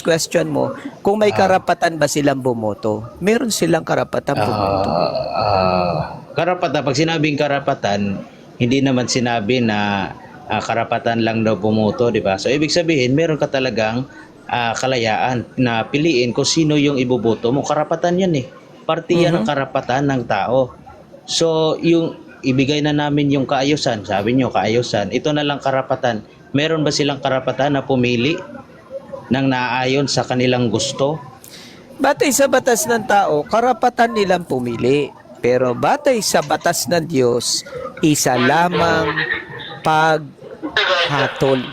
question mo, kung may karapatan ba silang bumoto? Meron silang karapatan bumoto. Karapatan, pag sinabing karapatan, hindi naman sinabi na karapatan lang daw bumoto, di ba? So ibig sabihin, meron ka talagang kalayaan na piliin kung sino yung iboboto mo. Karapatan yan eh. Parte yan ng karapatan ng tao. So, yung ibigay na namin yung kaayusan, sabi nyo kaayusan, ito na lang karapatan. Meron ba silang karapatan na pumili ng naaayon sa kanilang gusto? Batay sa batas ng tao, karapatan nilang pumili. Pero batay sa batas ng Diyos, isa lamang paghatol.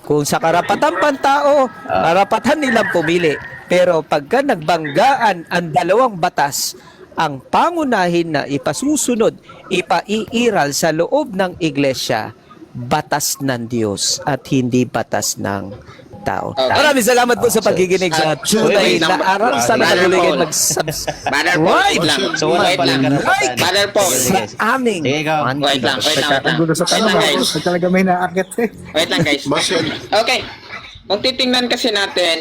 Kung sa karapatan pantao, karapatan nilang pumili. Pero pagka nagbanggaan ang dalawang batas, ang pangunahin na ipasusunod, ipaiiral sa loob ng iglesia, batas ng Diyos at hindi batas ng tao. Okay. Maraming salamat po sa pagkikinig sa tunay wait na lang, aral. Sana Brother patuloy kayo Paul. mag-subscribe Brother Paul, wait lang. So, wala Wait palang lang. karapatan. Brother Paul. sa aming Sige, ikaw. Wait lang. Nagkakagulo sa Wait tanong lang, ako. guys. Talaga may naakit eh. Wait lang, guys. Boss LB. Okay. Kung titingnan kasi natin